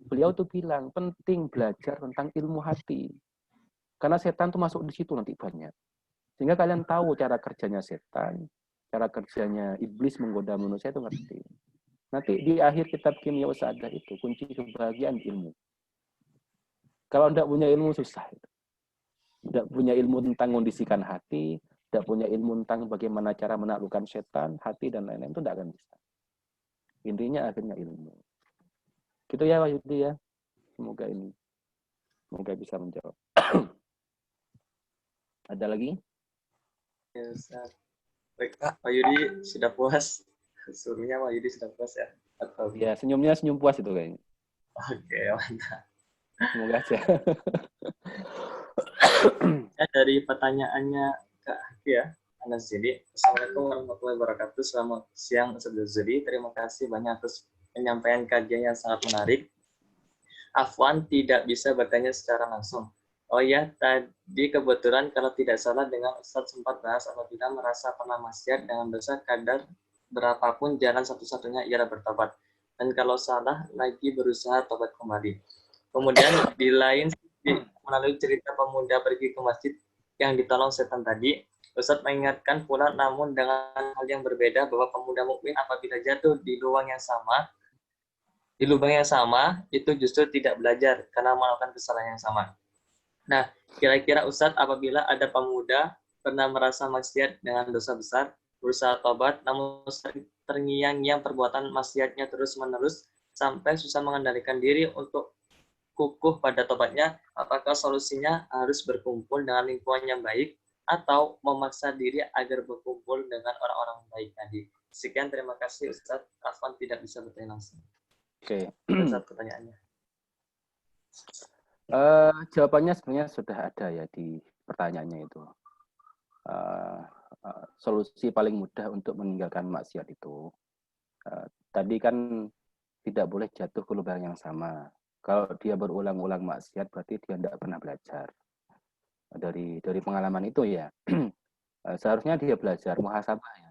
beliau tuh bilang penting belajar tentang ilmu hati. Karena setan tuh masuk di situ nanti banyak. Sehingga kalian tahu cara kerjanya setan, cara kerjanya iblis menggoda manusia itu ngerti. Nanti di akhir kitab Kimia Usahadah itu kunci kebahagiaan ilmu. Kalau tidak punya ilmu susah. Tidak punya ilmu tentang kondisikan hati, tidak punya ilmu tentang bagaimana cara menaklukkan setan, hati dan lain-lain itu tidak akan bisa. Intinya akhirnya ilmu. Gitu ya Wahyudi ya. Semoga bisa menjawab. Ada lagi? Ya, Ustaz. Baik, Pak Yudi sudah puas. Suruhnya Pak Yudi sudah puas ya? Atau... Ya, senyumnya senyum puas itu kayaknya. Oke, mantap. Semoga aja. Ya, dari pertanyaannya Kak ya, Anas Zidi. Assalamualaikum warahmatullahi wabarakatuh. Selamat siang Ustaz Zudi. Terima kasih banyak atas penyampaian kajian yang sangat menarik. Afwan tidak bisa bertanya secara langsung. Oh ya, tadi kebetulan kalau tidak salah dengan Ustaz sempat bahas apabila merasa pernah maksiat dengan dosa kadar berapapun jalan satu-satunya ialah bertobat. Dan kalau salah lagi berusaha tobat kembali. Kemudian di lain melalui cerita pemuda pergi ke masjid yang ditolong setan tadi, Ustaz mengingatkan pula namun dengan hal yang berbeda bahwa pemuda mukmin apabila jatuh di lubang yang sama itu justru tidak belajar karena melakukan kesalahan yang sama. Nah, kira-kira Ustadz apabila ada pemuda pernah merasa maksiat dengan dosa besar, berusaha tobat, namun terngiang-ngiang perbuatan maksiatnya terus-menerus sampai susah mengendalikan diri untuk kukuh pada tobatnya, apakah solusinya harus berkumpul dengan lingkungan yang baik atau memaksa diri agar berkumpul dengan orang-orang baik tadi? Sekian, terima kasih Ustadz. Afwan tidak bisa bertanya langsung. Oke. Ustadz pertanyaannya. Jawabannya sebenarnya sudah ada ya di pertanyaannya itu. Solusi paling mudah untuk meninggalkan maksiat itu. Tadi kan tidak boleh jatuh ke lubang yang sama. Kalau dia berulang-ulang maksiat berarti dia tidak pernah belajar. Dari pengalaman itu ya. Seharusnya dia belajar muhasabah ya.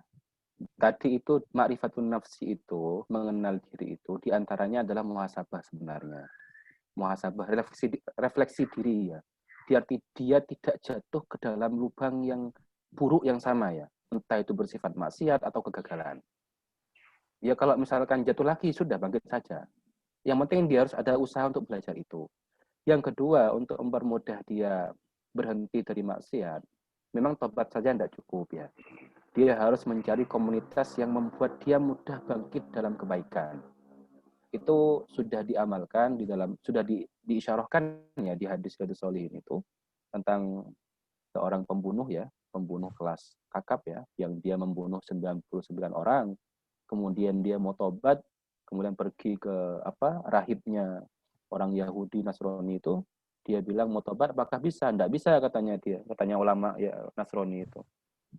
Tadi itu ma'rifatun nafsi itu, mengenal diri itu diantaranya adalah muhasabah sebenarnya. Muhasabah, refleksi diri ya. Dia tidak jatuh ke dalam lubang yang buruk yang sama ya. Entah itu bersifat maksiat atau kegagalan. Ya kalau misalkan jatuh lagi sudah bangkit saja. Yang penting dia harus ada usaha untuk belajar itu. Yang kedua, untuk mempermudah dia berhenti dari maksiat, memang tobat saja tidak cukup ya. Dia harus mencari komunitas yang membuat dia mudah bangkit dalam kebaikan. Itu sudah diamalkan sudah diisyarahkan ya di hadis Sholihin itu tentang seorang pembunuh ya, pembunuh kelas kakap ya, yang dia membunuh 99 orang, kemudian dia mau tobat, kemudian pergi ke rahibnya orang Yahudi Nasrani itu, dia bilang mau tobat apakah bisa? Tidak bisa katanya ulama ya Nasrani itu.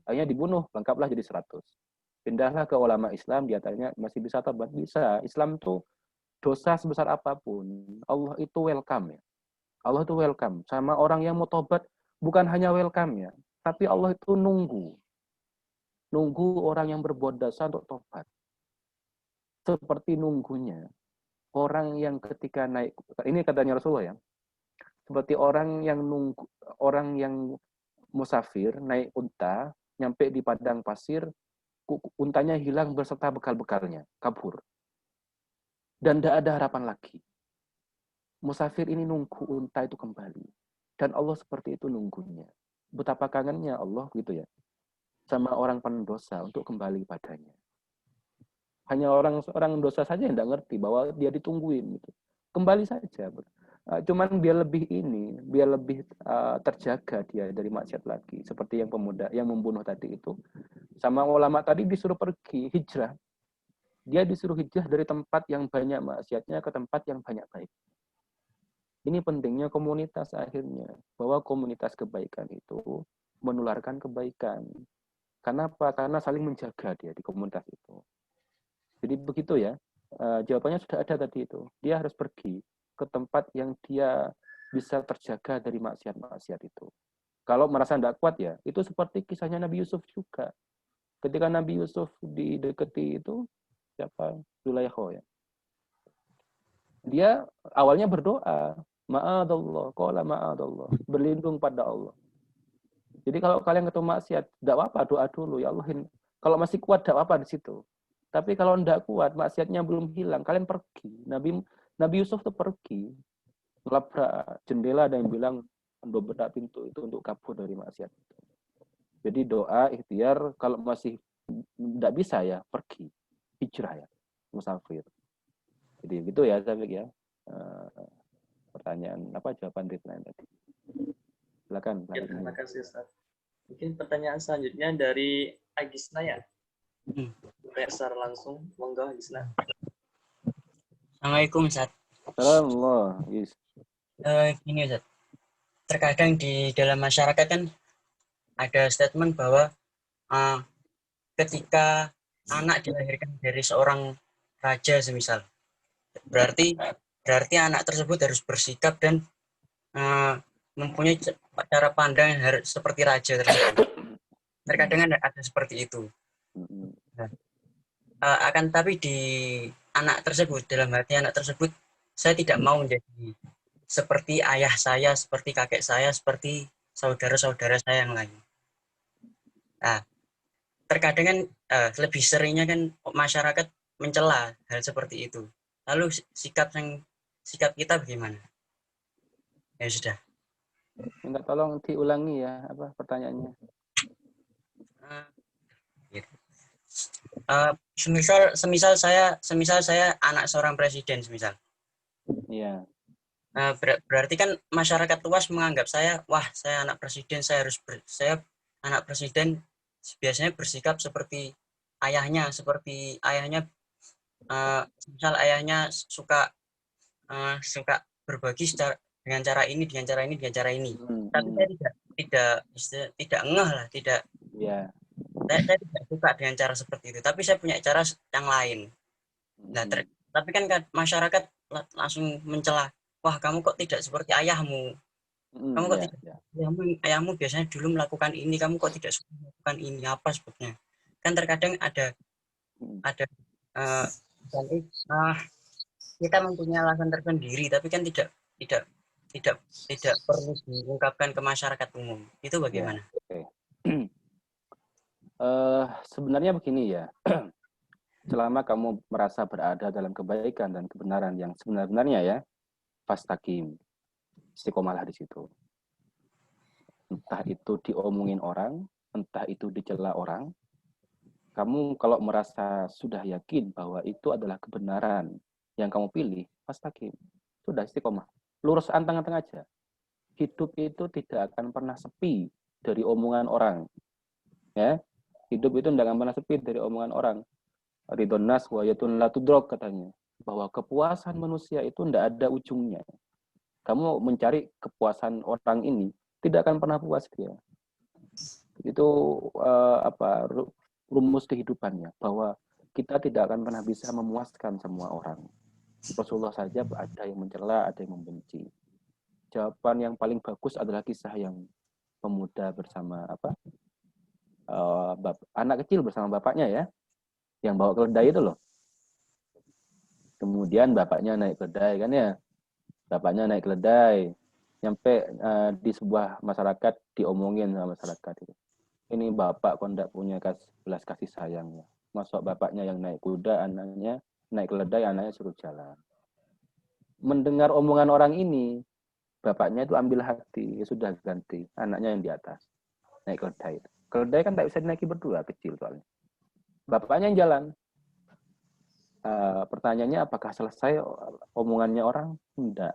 Akhirnya dibunuh, lengkaplah jadi 100. Pindahlah ke ulama Islam, dia tanya masih bisa tobat? Bisa. Islam tuh dosa sebesar apapun, Allah itu welcome ya. Allah itu welcome. Sama orang yang mau tobat, bukan hanya welcome ya, tapi Allah itu nunggu orang yang berbuat dosa untuk tobat. Seperti nunggunya orang yang ketika naik, ini katanya Rasulullah ya, seperti orang yang musafir naik unta, nyampe di padang pasir, untanya hilang beserta bekal-bekalnya, kabur. Dan tidak ada harapan lagi. Musafir ini nunggu unta itu kembali. Dan Allah seperti itu nunggunya. Betapa kangennya Allah gitu ya. Sama orang pendosa untuk kembali padanya. Hanya orang dosa saja yang tidak ngerti bahwa dia ditungguin. Gitu. Kembali saja. Cuman biar lebih terjaga dia dari maksiat lagi. Seperti yang pemuda yang membunuh tadi itu. Sama ulama tadi disuruh pergi, hijrah. Dia disuruh hijrah dari tempat yang banyak maksiatnya ke tempat yang banyak baik. Ini pentingnya komunitas akhirnya, bahwa komunitas kebaikan itu menularkan kebaikan. Kenapa? Karena saling menjaga dia di komunitas itu. Jadi begitu ya. Jawabannya sudah ada tadi itu. Dia harus pergi ke tempat yang dia bisa terjaga dari maksiat-maksiat itu. Kalau merasa tidak kuat ya, itu seperti kisahnya Nabi Yusuf juga. Ketika Nabi Yusuf didekati itu, siapa? Zulaikha ya. Dia awalnya berdoa, ma'adallah, qala ma'adallah, berlindung pada Allah. Jadi kalau kalian ketemu maksiat, tidak apa-apa, doa dulu, ya Allah. Kalau masih kuat, tidak apa-apa di situ. Tapi kalau tidak kuat, maksiatnya belum hilang, kalian pergi. Nabi Yusuf tuh pergi, melabrak jendela dan bilang, dobrak pintu itu untuk kabur dari maksiat. Jadi doa, ikhtiar, kalau masih tidak bisa ya, pergi. Hijrah ya, musafir. Jadi gitu ya, saya pikir ya. Pertanyaan apa jawaban Ridwan tadi. Silakan. Ya, terima kasih Ustaz. Mungkin pertanyaan selanjutnya dari Agisna ya. Secara langsung, monggo Agisna. Assalamualaikum Ustaz. Assalamualaikum. Yes. Gini Ustaz. Terkadang di dalam masyarakat kan ada statement bahwa ketika anak dilahirkan dari seorang raja semisal, berarti anak tersebut harus bersikap dan mempunyai cara pandang yang harus seperti raja tersebut. Terkadang ada seperti itu. Akan tapi di anak tersebut, dalam hati anak tersebut, saya tidak mau menjadi seperti ayah saya, seperti kakek saya, seperti saudara-saudara saya yang lain. Nah, terkadang kan lebih seringnya kan masyarakat mencela hal seperti itu. Lalu sikap kita bagaimana? Ya sudah. Minta tolong diulangi ya apa pertanyaannya. Semisal saya anak seorang presiden semisal. Iya. Berarti kan masyarakat luas menganggap saya, wah saya anak presiden, saya anak presiden biasanya bersikap seperti ayahnya, misal ayahnya suka berbagi dengan cara ini. Tapi saya tidak ngeh lah, tidak. Iya. Saya tidak suka dengan cara seperti itu. Tapi saya punya cara yang lain. Nah, tapi kan masyarakat langsung mencela, wah kamu kok tidak seperti ayahmu. Kamu kok tidak? Ayahmu biasanya dulu melakukan ini, kamu kok tidak suka melakukan ini, apa sebabnya? Kan terkadang ada kita mempunyai alasan tersendiri, tapi kan tidak perlu diungkapkan ke masyarakat umum. Itu bagaimana? Ya, sebenarnya begini ya. Selama kamu merasa berada dalam kebaikan dan kebenaran yang sebenarnya ya, fastaqim, istiqomalah di situ. Entah itu diomongin orang, entah itu dicela orang, kamu kalau merasa sudah yakin bahwa itu adalah kebenaran yang kamu pilih, fastaqim, sudah istiqomah, lurus anteng-anteng aja. Hidup itu tidak akan pernah sepi dari omongan orang, ya. Hidup itu tidak akan pernah sepi dari omongan orang. Ridon nas wa yatun la tudrok katanya, bahwa kepuasan manusia itu tidak ada ujungnya. Kamu mencari kepuasan orang ini tidak akan pernah puas dia. Itu rumus kehidupannya, bahwa kita tidak akan pernah bisa memuaskan semua orang. Rasulullah saja ada yang mencela, ada yang membenci. Jawaban yang paling bagus adalah kisah yang pemuda bersama anak kecil bersama bapaknya ya, yang bawa keledai itu loh. Kemudian bapaknya naik keledai kan ya, bapaknya naik keledai, nyampe di sebuah masyarakat, diomongin sama masyarakat itu. Ini bapak kok tidak punya belas kasih sayangnya. Masuk bapaknya yang naik kuda, anaknya naik keledai, anaknya suruh jalan. Mendengar omongan orang ini, bapaknya itu ambil hati, ya sudah ganti, anaknya yang di atas, naik keledai. Keledai kan tak bisa dinaiki berdua, kecil soalnya. Bapaknya yang jalan. Pertanyaannya apakah selesai omongannya orang? Tidak.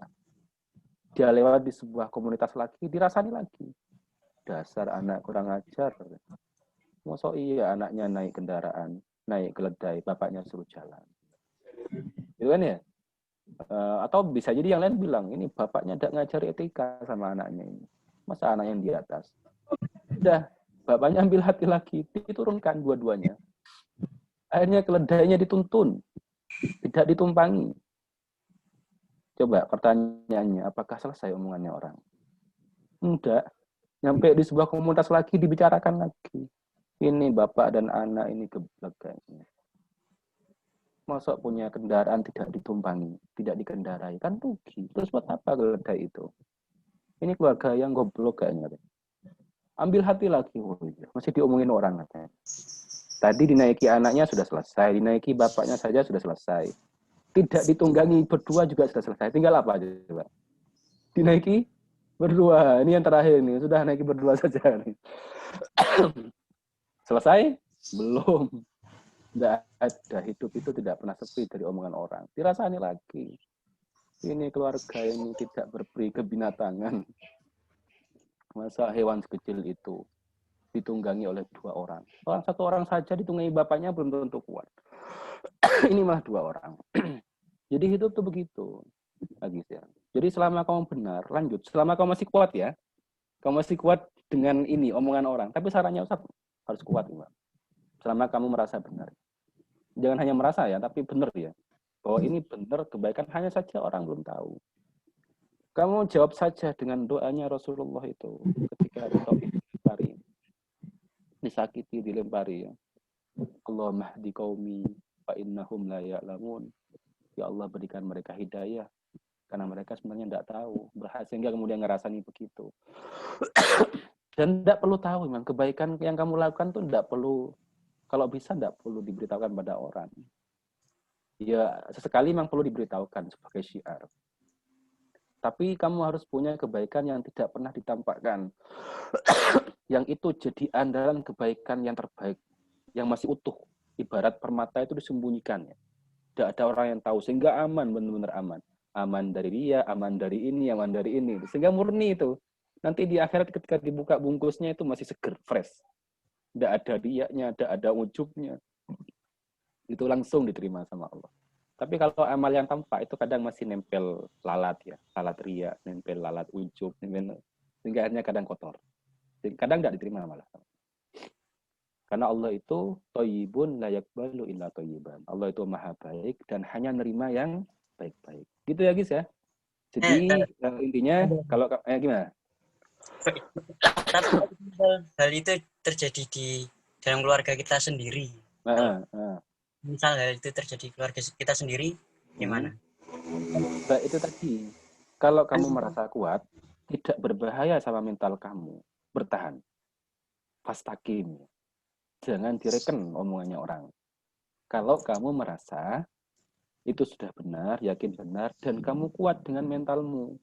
Dia lewat di sebuah komunitas lagi, dirasani lagi. Dasar anak kurang ajar. Masa iya anaknya naik kendaraan, naik keledai, bapaknya suruh jalan. Gitu kan ya? Atau bisa jadi yang lain bilang, ini bapaknya tidak ngajari etika sama anaknya ini. Masa anak yang di atas? Udah, bapaknya ambil hati lagi, diturunkan dua-duanya. Akhirnya keledainya dituntun, tidak ditumpangi. Coba pertanyaannya, apakah selesai omongannya orang? Enggak. Nyampe di sebuah komunitas lagi, dibicarakan lagi. Ini bapak dan anak ini gebleganya. Masa punya kendaraan tidak ditumpangi, tidak dikendarai, kan rugi. Terus buat apa keledai itu? Ini keluarga yang goblok kayaknya. Ambil hati lagi, masih diomongin orang katanya. Tadi dinaiki anaknya sudah selesai, dinaiki bapaknya saja sudah selesai. Tidak ditunggangi berdua juga sudah selesai. Tinggal apa aja coba? Dinaiki berdua. Ini yang terakhir nih, sudah naiki berdua saja nih. Selesai? Belum. Tidak ada, hidup itu tidak pernah sepi dari omongan orang. Dirasani lagi. Ini keluarga ini tidak berperi kebinatangan. Masa hewan sekecil itu ditunggangi oleh dua orang. Satu orang saja ditunggangi bapaknya belum tentu kuat. Ini malah dua orang. Jadi hidup tuh begitu. Lagi ya. Jadi selama kamu benar, lanjut. Selama kamu masih kuat ya. Kamu masih kuat dengan ini omongan orang. Tapi sarannya Ustaz harus kuat, Mbak. Selama kamu merasa benar. Jangan hanya merasa ya, tapi benar ya. Bahwa ini benar, kebaikan hanya saja orang belum tahu. Kamu jawab saja dengan doanya Rasulullah itu ketika dilempari, disakiti, dilempari ya. Allahumma hdi qaumi fa innahum la ya'lamun. Ya Allah berikan mereka hidayah karena mereka sebenarnya tidak tahu. Sehingga kemudian ngerasani begitu. Dan tidak perlu tahu, memang kebaikan yang kamu lakukan tuh tidak perlu, kalau bisa tidak perlu diberitahukan pada orang. Ya, sesekali memang perlu diberitahukan sebagai syiar. Tapi kamu harus punya kebaikan yang tidak pernah ditampakkan. Yang itu jadi andalan kebaikan yang terbaik, yang masih utuh. Ibarat permata itu disembunyikan. Ya. Tidak ada orang yang tahu, sehingga aman, benar-benar aman. Aman dari dia, aman dari ini, aman dari ini. Sehingga murni itu. Nanti di akhirat ketika dibuka bungkusnya itu masih seger, fresh. Tidak ada riaknya, tidak ada ujubnya. Itu langsung diterima sama Allah. Tapi kalau amal yang tampak itu kadang masih nempel lalat ya, lalat riak, nempel lalat ujub, nempel, sehingga akhirnya kadang kotor. Kadang tidak diterima malah. Karena Allah itu thayyibun la yaqbalu illa thayyiban. Allah itu maha baik dan hanya nerima yang baik-baik. Gitu ya guys ya. Jadi intinya kalau gimana? Tapi hal itu terjadi di dalam keluarga kita sendiri. Misal hal itu terjadi di keluarga kita sendiri, gimana? Baik, itu tadi. Kalau kamu merasa kuat, tidak berbahaya sama mental kamu, bertahan. Fastaqim. Jangan direken omongannya orang. Kalau kamu merasa itu sudah benar, yakin benar, dan kamu kuat dengan mentalmu.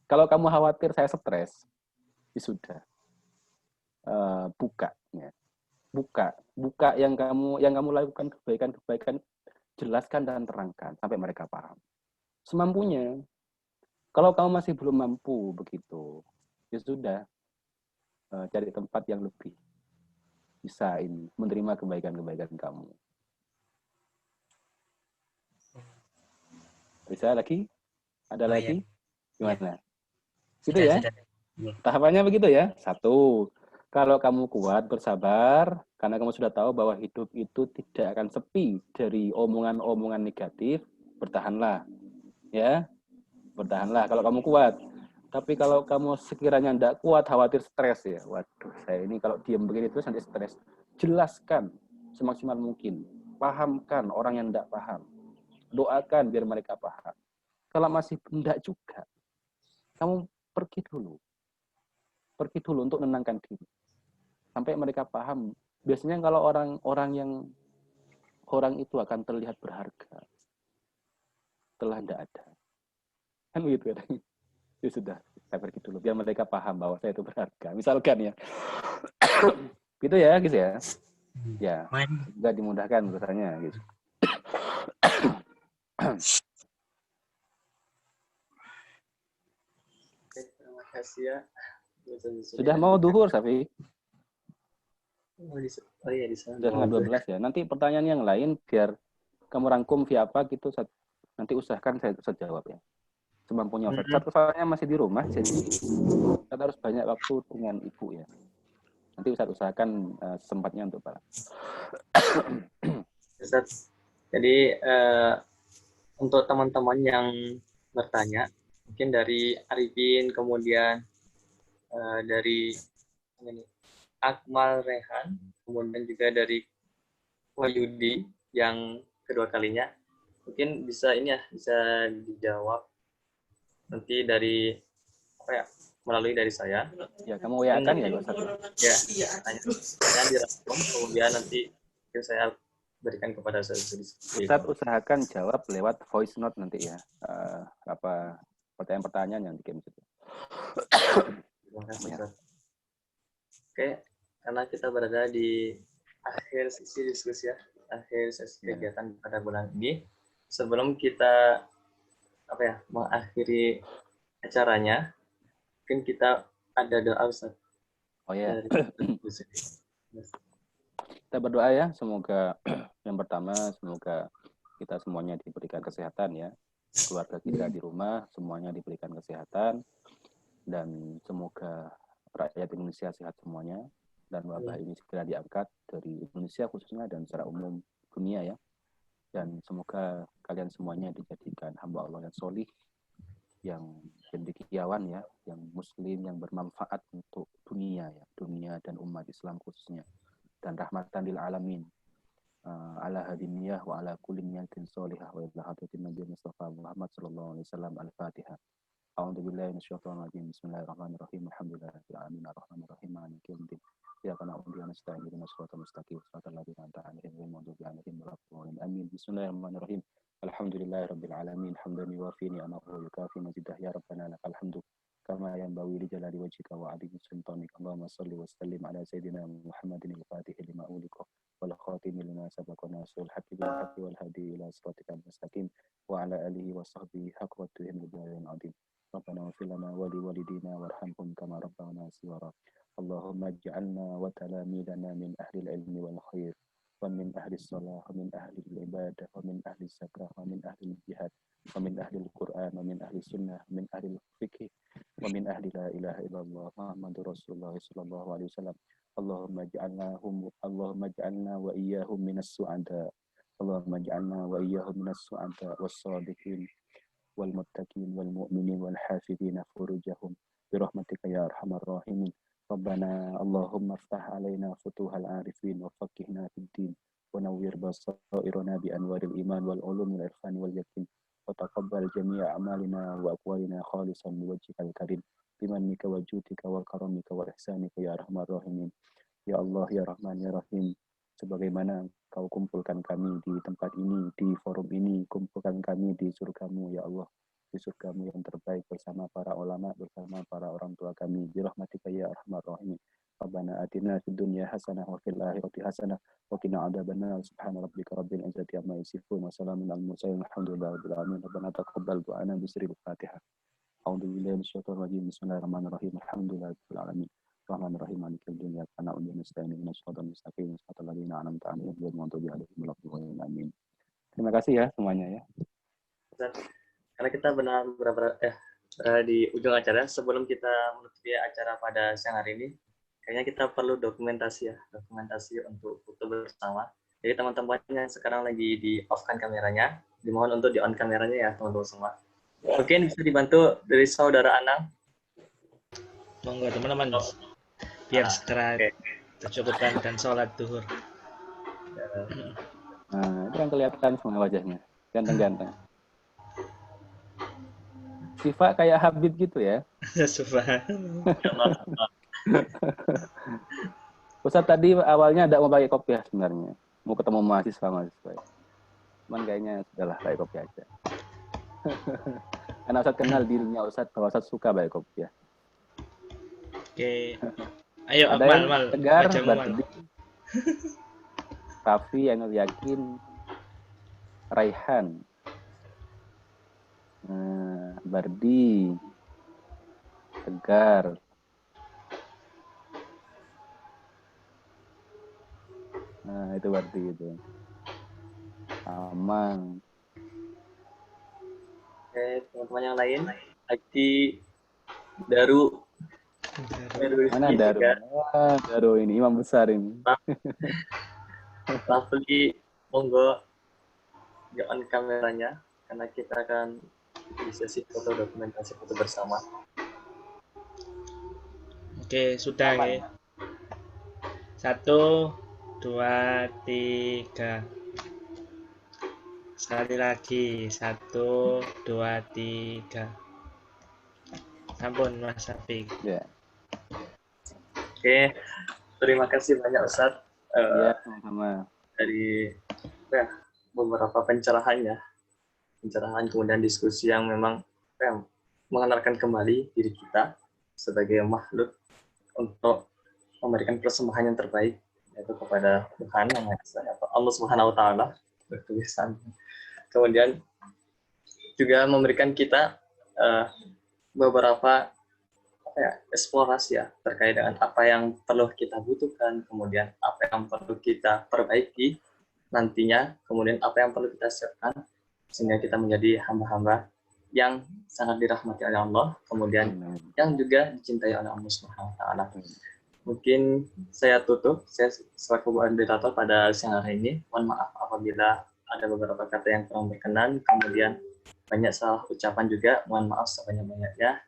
Kalau kamu khawatir saya stres, ya sudah. Buka yang kamu lakukan kebaikan, jelaskan dan terangkan sampai mereka paham. Semampunya. Kalau kamu masih belum mampu begitu, ya sudah. Cari tempat yang lebih bisa ini menerima kebaikan-kebaikan kamu. Bisa lagi? Ada lagi? Gimana? Gitu ya? Tahapannya begitu ya. 1. Kalau kamu kuat, bersabar, karena kamu sudah tahu bahwa hidup itu tidak akan sepi dari omongan-omongan negatif, bertahanlah. Ya, bertahanlah kalau kamu kuat. Tapi kalau kamu sekiranya tidak kuat, khawatir stres ya. Waduh, saya ini kalau diam begini terus nanti stres. Jelaskan semaksimal mungkin. Pahamkan orang yang tidak paham. Doakan biar mereka paham. Kalau masih tidak juga, kamu pergi dulu. Pergi dulu untuk menenangkan diri. Sampai mereka paham. Biasanya kalau orang itu akan terlihat berharga. Setelah tidak ada. Kan begitu ya. Ya sudah, saya pergi dulu. Biar mereka paham bahwa saya itu berharga. Misalkan ya. Gitu ya, gitu ya. Ya, juga dimudahkan urusannya gitu. Terima kasih ya. Sudah mau duhur, Safi? Oh iya di sana Sudah 12 ya. Nanti pertanyaan yang lain biar kamu rangkum via apa gitu, nanti usahakan saya jawab ya. Semampunya Ustaz. Ustaz soalnya masih di rumah, jadi Ustaz harus banyak waktu dengan ibu ya. Nanti Ustaz usahakan sempatnya untuk Pak. Ustaz. Jadi untuk teman-teman yang bertanya, mungkin dari Arifin, kemudian dari ini, Akmal Rehan, kemudian juga dari Wahyudi yang kedua kalinya, mungkin bisa ini ya, bisa dijawab nanti dari apa ya, melalui dari saya. Ya, kamu WA-kan ya Ustaz? Ya, tanya direspon, kemudian nanti mungkin saya berikan kepada Ustaz usahakan jawab lewat voice note nanti ya. Apa pertanyaan-pertanyaan yang dikirim situ. Terima kasih, Ustaz. Oke, karena kita berada di akhir sesi diskusi ya, akhir sesi kegiatan pada bulan ini. Sebelum kita mengakhiri acaranya, mungkin kita ada doa, Ustaz. Oh ya. Kita berdoa ya, semoga yang pertama semoga kita semuanya diberikan kesehatan ya. Keluarga kita di rumah semuanya diberikan kesehatan dan semoga rakyat Indonesia sehat semuanya dan wabah ini segera diangkat dari Indonesia khususnya dan secara umum dunia ya. Dan semoga kalian semuanya dijadikan hamba Allah yang solih, yang cendekiawan ya, yang muslim, yang bermanfaat untuk dunia ya, dunia dan umat Islam khususnya, dan rahmatan lil alamin. Ala hadiniyah wa ala kulli niyatin sholihah wa ila hadratin Nabi Mustafa Muhammad sallallahu alaihi wasallam. Al-Fatihah. A'udzu billahi minasyaitonir rajim. Bismillahirrahmanirrahim. Alhamdulillahirabbil alamin arrahmanir rahim maliki yaumiddin. Iyyaka na'budu wa nasta'in ihdinas siratal mustaqim siratal ladzina an'amta 'alaihim ghairil maghdubi 'alaihim waladdallin. Amin. Bismillahirrahmanirrahim. Alhamdulillahirabbil alamin hamdan yuwafi ni'amahu wa yukafi mazidah ya rabbana lakal hamdu kama yanbaghi li jalali wajhika wa 'azimi sultanik. Allahumma shalli wa sallim ala sayyidina Muhammadin al-Fatih lima ughliqa wal khatimi lima sabaqa nasrul haqqi bil haqqi wal hadi ila siratikal mustaqim wa ala alihi wa sahbihi haqqa qadrihi wa miqdarihil 'azim. ربنا اغفر لنا ولوالدينا وارحمهم كما ربونا صغارا اللهم اجعلنا وتلاميذنا من أهل العلم والخير ومن أهل الصلاة ومن أهل العبادة ومن أهل الزكاة ومن أهل الجهاد ومن أهل القرآن ومن أهل السنة ومن أهل الفقه ومن أهل لا إله إلا الله محمد رسول الله صلى الله عليه وسلم اللهم اجعلنا وإياهم من السعداء اللهم اجعلنا وإياهم من السعداء والصادقين والمتقين والمؤمنين والحافظين فروجهم برحمتك يا أرحم الراحمين ربنا اللهم افتح علينا فتوح العارفين وفقهنا في الدين ونوّر بصائرنا بأنوار الإيمان والعلوم والعرفان واليقين وتقبل جميع أعمالنا وأقوالنا خالصا لوجهك الكريم بمنك وجودك وكرمك وإحسانك يا أرحم الراحمين يا الله يا رحمن يا رحيم. Sebagaimana Kau kumpulkan kami di tempat ini, di forum ini, kumpulkan kami di surgamu, ya Allah, di surgamu yang terbaik bersama para ulama, bersama para orang tua kami. Birahmatika ya arhamar rahimin. Rabbana atina fid dunya hasanah wa fil akhirati hasanah wa qina adzabannar. Subhana rabbika rabbil izzati amma yasifun wa salamun alal mursalin walhamdulillahi rabbil alamin. Rabbana taqabbal du'ana bisirril Fatihah. A'udzu billahi minasyaitonir rajim. Bismillahirrahmanirrahim. Alhamdulillahi rabbil alamin. Rahmanir-Rahim maliki yaumiddin iyyaka na'budu wa nasta'inu ihdinas siratal mustaqim siratal ladzina an'amta alaihim ghairil maghdubi 'alaihim waladdallin. Amin. Terima kasih ya semuanya ya. Karena kita berada di ujung acara, sebelum kita menutupi acara pada siang hari ini, kayaknya kita perlu dokumentasi untuk foto bersama. Jadi teman-teman yang sekarang lagi di off-kan kameranya, dimohon untuk di on kameranya ya teman-teman semua. Mungkin bisa dibantu dari saudara Anang. Monggo teman-teman. Biar segera tercukupkan dan sholat duhur. Nah, itu kan kelihatan semua wajahnya. Ganteng-ganteng. Sifa kayak Habib gitu ya. Ustaz tadi awalnya ada mau pakai kopiah sebenarnya. Mau ketemu mahasiswa. Cuman kayaknya sudahlah pakai kopiah aja. Karena Ustaz kenal dirinya Ustaz, kalau Ustaz suka pakai kopiah. Oke. Ayo ada Akmal, yang Tegar, Mal. Raffi, Ainul Yakin, Raihan, Bardi, Tegar, itu berarti gitu. Aman. Oke, teman-teman yang lain, Aki Daru Mana Rizky Daru? juga, Daru ini imam besar ini. Rafli, monggo on kameranya karena kita akan di sesi foto dokumentasi foto bersama. Oke, sudah ya. 1, 2, 3. Sekali lagi. 1, 2, 3. Sampun Mas Syafiq. Ya. Oke, terima kasih banyak Ustadz Iya, sama-sama. dari beberapa pencerahan kemudian diskusi yang memang mengenalkan kembali diri kita sebagai makhluk untuk memberikan persembahan yang terbaik yaitu kepada Tuhan yang Maha Esa atau Allah Subhanahu wa taala bertulisan. Kemudian juga memberikan kita beberapa eksplorasi ya terkait dengan apa yang perlu kita butuhkan, kemudian apa yang perlu kita perbaiki nantinya, kemudian apa yang perlu kita siapkan sehingga kita menjadi hamba-hamba yang sangat dirahmati oleh Allah, kemudian yang juga dicintai oleh Allah Subhanahu wa taala. Mungkin saya tutup, saya selaku moderator pada siang hari ini. Mohon maaf apabila ada beberapa kata yang kurang berkenan, kemudian banyak salah ucapan juga, mohon maaf sebanyak-banyaknya.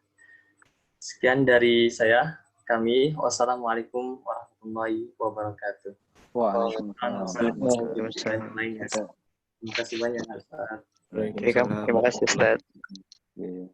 Sekian dari saya, kami. Wassalamualaikum warahmatullahi wabarakatuh. Waalaikumsalam. Terima kasih banyak. Terima kasih Ustaz. Iya.